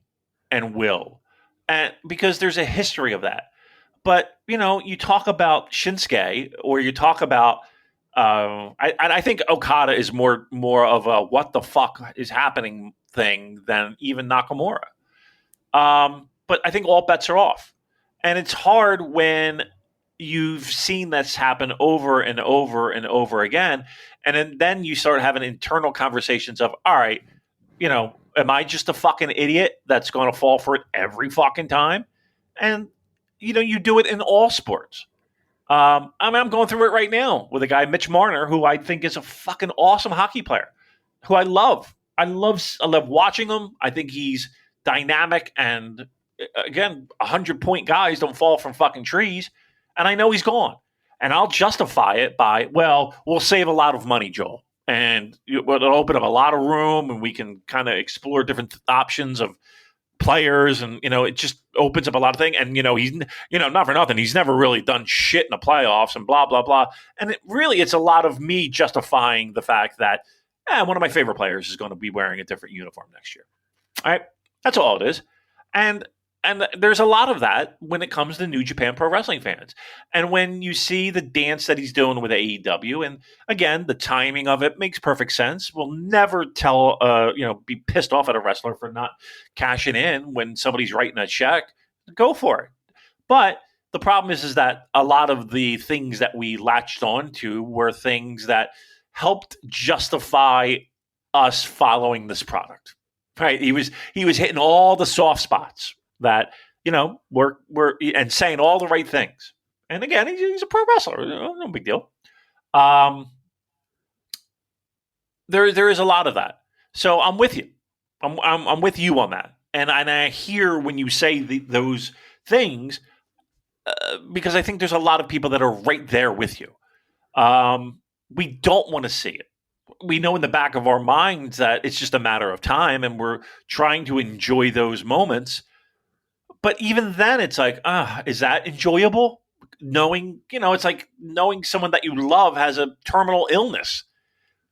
and Will, and because there's a history of that. But you talk about Shinsuke, or you talk about I think Okada is more of a what the fuck is happening thing than even Nakamura. But I think all bets are off. And it's hard when you've seen this happen over and over and over again. And then you start having internal conversations of, all right, am I just a fucking idiot that's going to fall for it every fucking time? And, you do it in all sports. I'm going through it right now with a guy, Mitch Marner, who I think is a fucking awesome hockey player, who I love. I love watching him. I think he's dynamic, and again, 100-point guys don't fall from fucking trees. And I know he's gone. And I'll justify it by, well, we'll save a lot of money, Joel. And it'll open up a lot of room, and we can kind of explore different options of players. And, it just opens up a lot of things. And, he's, not for nothing, he's never really done shit in the playoffs and blah, blah, blah. And it's a lot of me justifying the fact that one of my favorite players is going to be wearing a different uniform next year. All right. That's all it is. And there's a lot of that when it comes to New Japan Pro Wrestling fans. And when you see the dance that he's doing with AEW, and again, the timing of it makes perfect sense. We'll never be pissed off at a wrestler for not cashing in when somebody's writing a check. Go for it. But the problem is that a lot of the things that we latched on to were things that helped justify us following this product. Right? He was hitting all the soft spots that, were and saying all the right things. And again, he's a pro wrestler. No big deal. There is a lot of that. So I'm with you. I'm with you on that. And I hear when you say those things, because I think there's a lot of people that are right there with you. We don't want to see it. We know in the back of our minds that it's just a matter of time, and we're trying to enjoy those moments. But even then, it's like, is that enjoyable? Knowing, it's like knowing someone that you love has a terminal illness.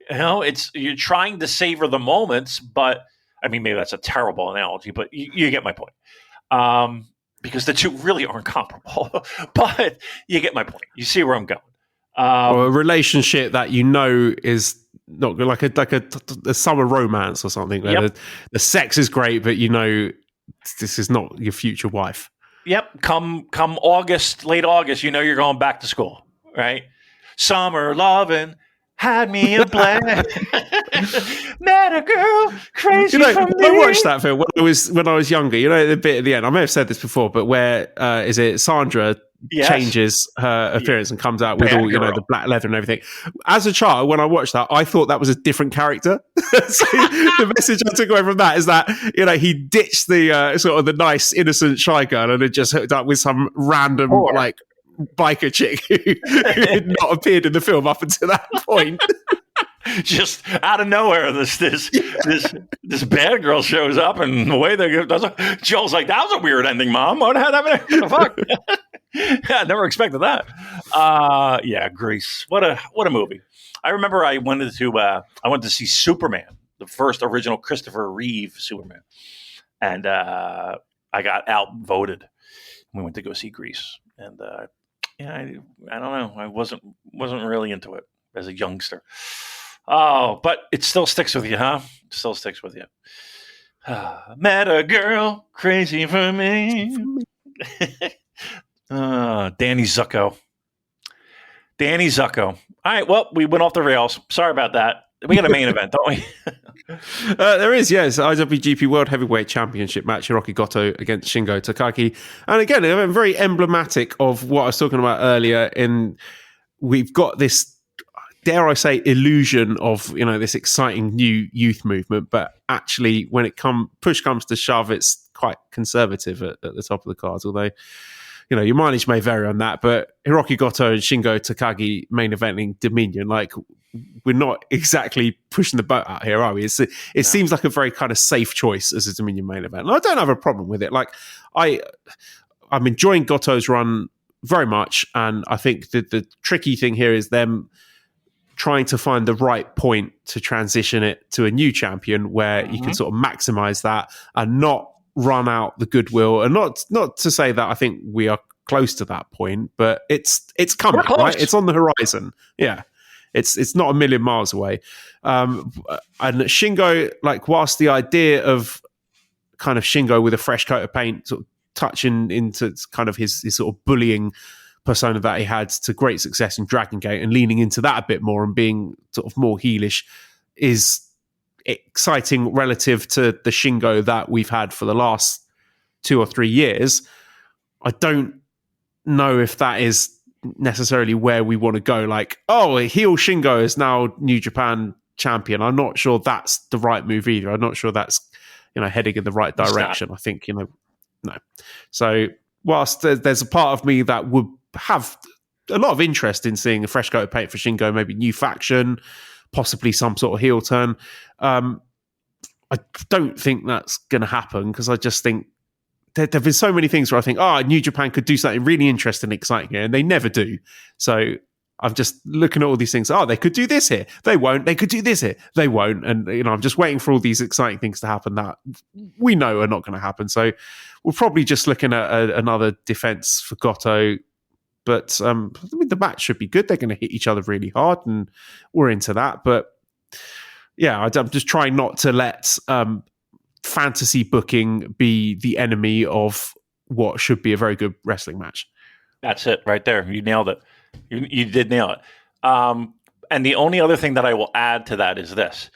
You're trying to savor the moments, but I mean, maybe that's a terrible analogy, but you get my point. Because the two really aren't comparable, but you get my point. You see where I'm going. Or a relationship that is not like a summer romance or something. Yep. The sex is great, but this is not your future wife. Yep. Come August, late August, you're going back to school, right? Summer loving had me a blast. Met a girl crazy for me. I watched that film when I was younger. The bit at the end. I may have said this before, but where is it? Sandra changes her appearance and comes out with all the black leather and everything. As a child, when I watched that, I thought that was a different character. So the message I took away from that is that he ditched the sort of the nice innocent shy girl and had just hooked up with some random biker chick who had not appeared in the film up until that point. Just out of nowhere, this bad girl shows up, and the way they does it, Joel's like, "That was a weird ending, Mom. What happened? What the fuck?" I never expected that. Grease. What a movie. I remember I went to see Superman, the first original Christopher Reeve Superman, and I got outvoted. We went to go see Grease, and I don't know. I wasn't really into it as a youngster. Oh, but it still sticks with you, huh? It still sticks with you. Met a girl crazy for me. Danny Zucco. All right, well, we went off the rails. Sorry about that. We got a main event, don't we? There is, yes. IWGP World Heavyweight Championship match, Hiroshi Goto against Shingo Takagi. And again, very emblematic of what I was talking about earlier. We've got this, dare I say, illusion of this exciting new youth movement, but actually, when push comes to shove, it's quite conservative at the top of the cards. Although, your mileage may vary on that, but Hiroshi Goto and Shingo Takagi main eventing Dominion, we're not exactly pushing the boat out here, are we? It seems like a very kind of safe choice as a Dominion main event. And I don't have a problem with it. I'm enjoying Goto's run very much, and I think that the tricky thing here is them trying to find the right point to transition it to a new champion where you can sort of maximize that and not run out the goodwill. And not to say that I think we are close to that point, but it's coming, right? It's on the horizon. Yeah. It's not a million miles away. And Shingo, whilst the idea of kind of Shingo with a fresh coat of paint sort of touching into kind of his sort of bullying persona that he had to great success in Dragon Gate and leaning into that a bit more and being sort of more heelish is exciting relative to the Shingo that we've had for the last 2 or 3 years. I don't know if that is necessarily where we want to go. Heel Shingo is now New Japan champion. I'm not sure that's the right move either. I'm not sure that's heading in the right direction. I think no. So whilst there's a part of me that would have a lot of interest in seeing a fresh coat of paint for Shingo, maybe new faction, possibly some sort of heel turn. I don't think that's going to happen because I just think there have been so many things where I think, New Japan could do something really interesting and exciting here, and they never do. So I'm just looking at all these things. They could do this here. They won't. They could do this here. They won't. And, I'm just waiting for all these exciting things to happen that we know are not going to happen. So we're probably just looking at another defense for Goto. But the match should be good. They're going to hit each other really hard, and we're into that. But yeah, I'm just trying not to let fantasy booking be the enemy of what should be a very good wrestling match. That's it right there. You nailed it. You did nail it. And the only other thing that I will add to that is this.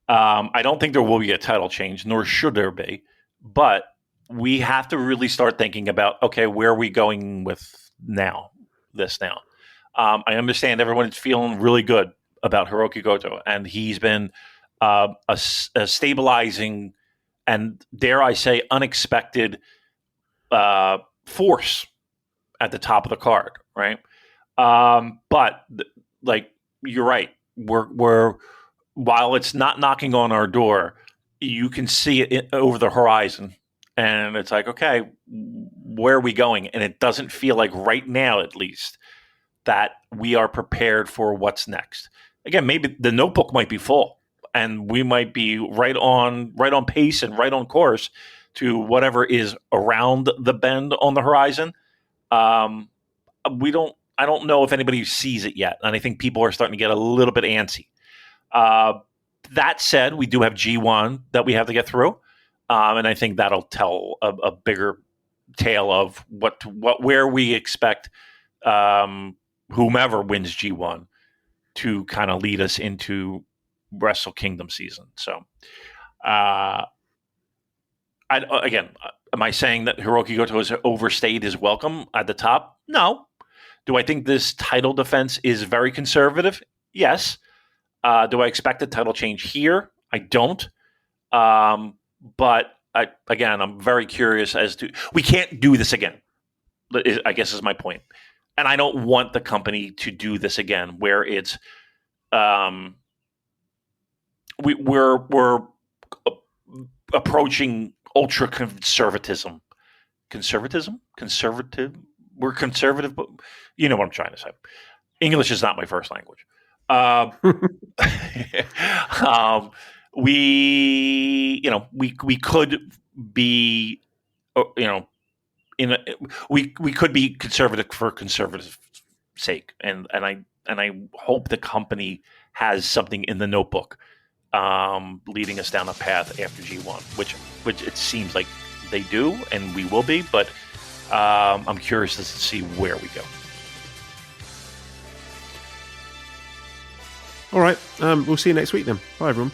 I don't think there will be a title change, nor should there be. But we have to really start thinking about, okay, where are we going with this now? I understand everyone's feeling really good about Hiroshi Goto, and he's been a stabilizing and, dare I say, unexpected force at the top of the card, right? But you're right. We're while it's not knocking on our door, you can see it over the horizon. And it's like, okay, where are we going? And it doesn't feel like right now, at least, that we are prepared for what's next. Again, maybe the notebook might be full and we might be right on pace and right on course to whatever is around the bend on the horizon. I don't know if anybody sees it yet. And I think people are starting to get a little bit antsy. That said, we do have G1 that we have to get through. And I think that'll tell a bigger tale of where we expect whomever wins G1 to kind of lead us into Wrestle Kingdom season. So, am I saying that Hiroki Goto has overstayed his welcome at the top? No. Do I think this title defense is very conservative? Yes. Do I expect a title change here? I don't. But I'm very curious as to, we can't do this again, I guess is my point. And I don't want the company to do this again, where it's we're approaching ultra conservatism. Conservative. We're conservative, but you know what I'm trying to say. English is not my first language. We could be, we could be conservative for conservative sake, and I hope the company has something in the notebook, leading us down a path after G1, which it seems like they do, and we will be, but I'm curious to see where we go. All right. We'll see you next week then. Bye, everyone.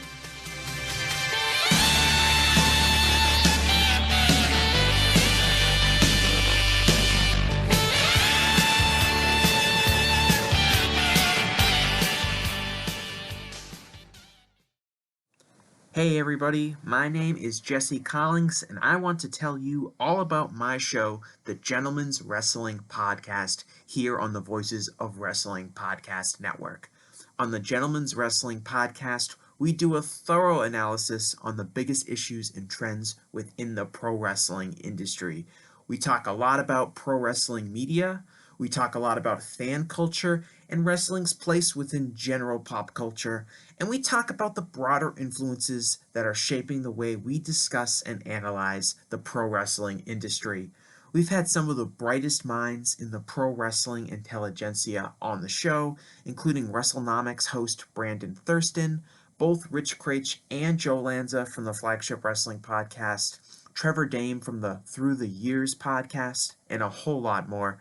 Hey everybody, my name is Jesse Collins, and I want to tell you all about my show, The Gentleman's Wrestling Podcast, here on the Voices of Wrestling Podcast Network. On The Gentleman's Wrestling Podcast, we do a thorough analysis on the biggest issues and trends within the pro wrestling industry. We talk a lot about pro wrestling media, we talk a lot about fan culture and wrestling's place within general pop culture, and we talk about the broader influences that are shaping the way we discuss and analyze the pro wrestling industry. We've had some of the brightest minds in the pro wrestling intelligentsia on the show, including WrestleNomics host Brandon Thurston, both Rich Craich and Joe Lanza from the Flagship Wrestling Podcast, Trevor Dame from the Through the Years podcast, and a whole lot more.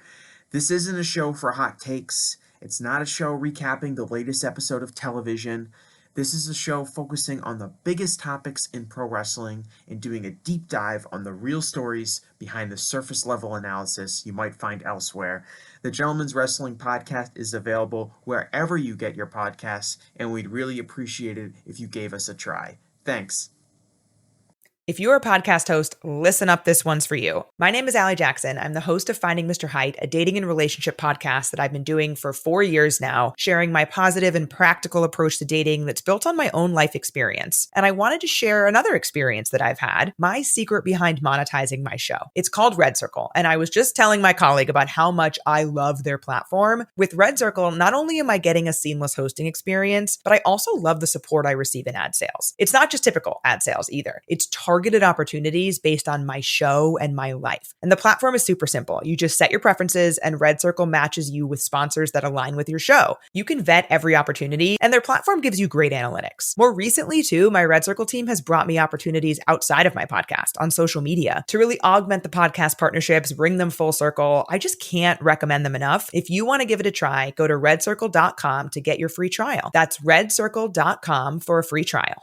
This isn't a show for hot takes. It's not a show recapping the latest episode of television. This is a show focusing on the biggest topics in pro wrestling and doing a deep dive on the real stories behind the surface level analysis you might find elsewhere. The Gentleman's Wrestling Podcast is available wherever you get your podcasts, and we'd really appreciate it if you gave us a try. Thanks. If you're a podcast host, listen up, this one's for you. My name is Allie Jackson. I'm the host of Finding Mr. Height, a dating and relationship podcast that I've been doing for 4 years now, sharing my positive and practical approach to dating that's built on my own life experience. And I wanted to share another experience that I've had, my secret behind monetizing my show. It's called Red Circle, and I was just telling my colleague about how much I love their platform. With Red Circle, not only am I getting a seamless hosting experience, but I also love the support I receive in ad sales. It's not just typical ad sales either. It's targeted opportunities based on my show and my life. And the platform is super simple. You just set your preferences and Red Circle matches you with sponsors that align with your show. You can vet every opportunity and their platform gives you great analytics. More recently too, my Red Circle team has brought me opportunities outside of my podcast on social media to really augment the podcast partnerships, bring them full circle. I just can't recommend them enough. If you want to give it a try, go to redcircle.com to get your free trial. That's redcircle.com for a free trial.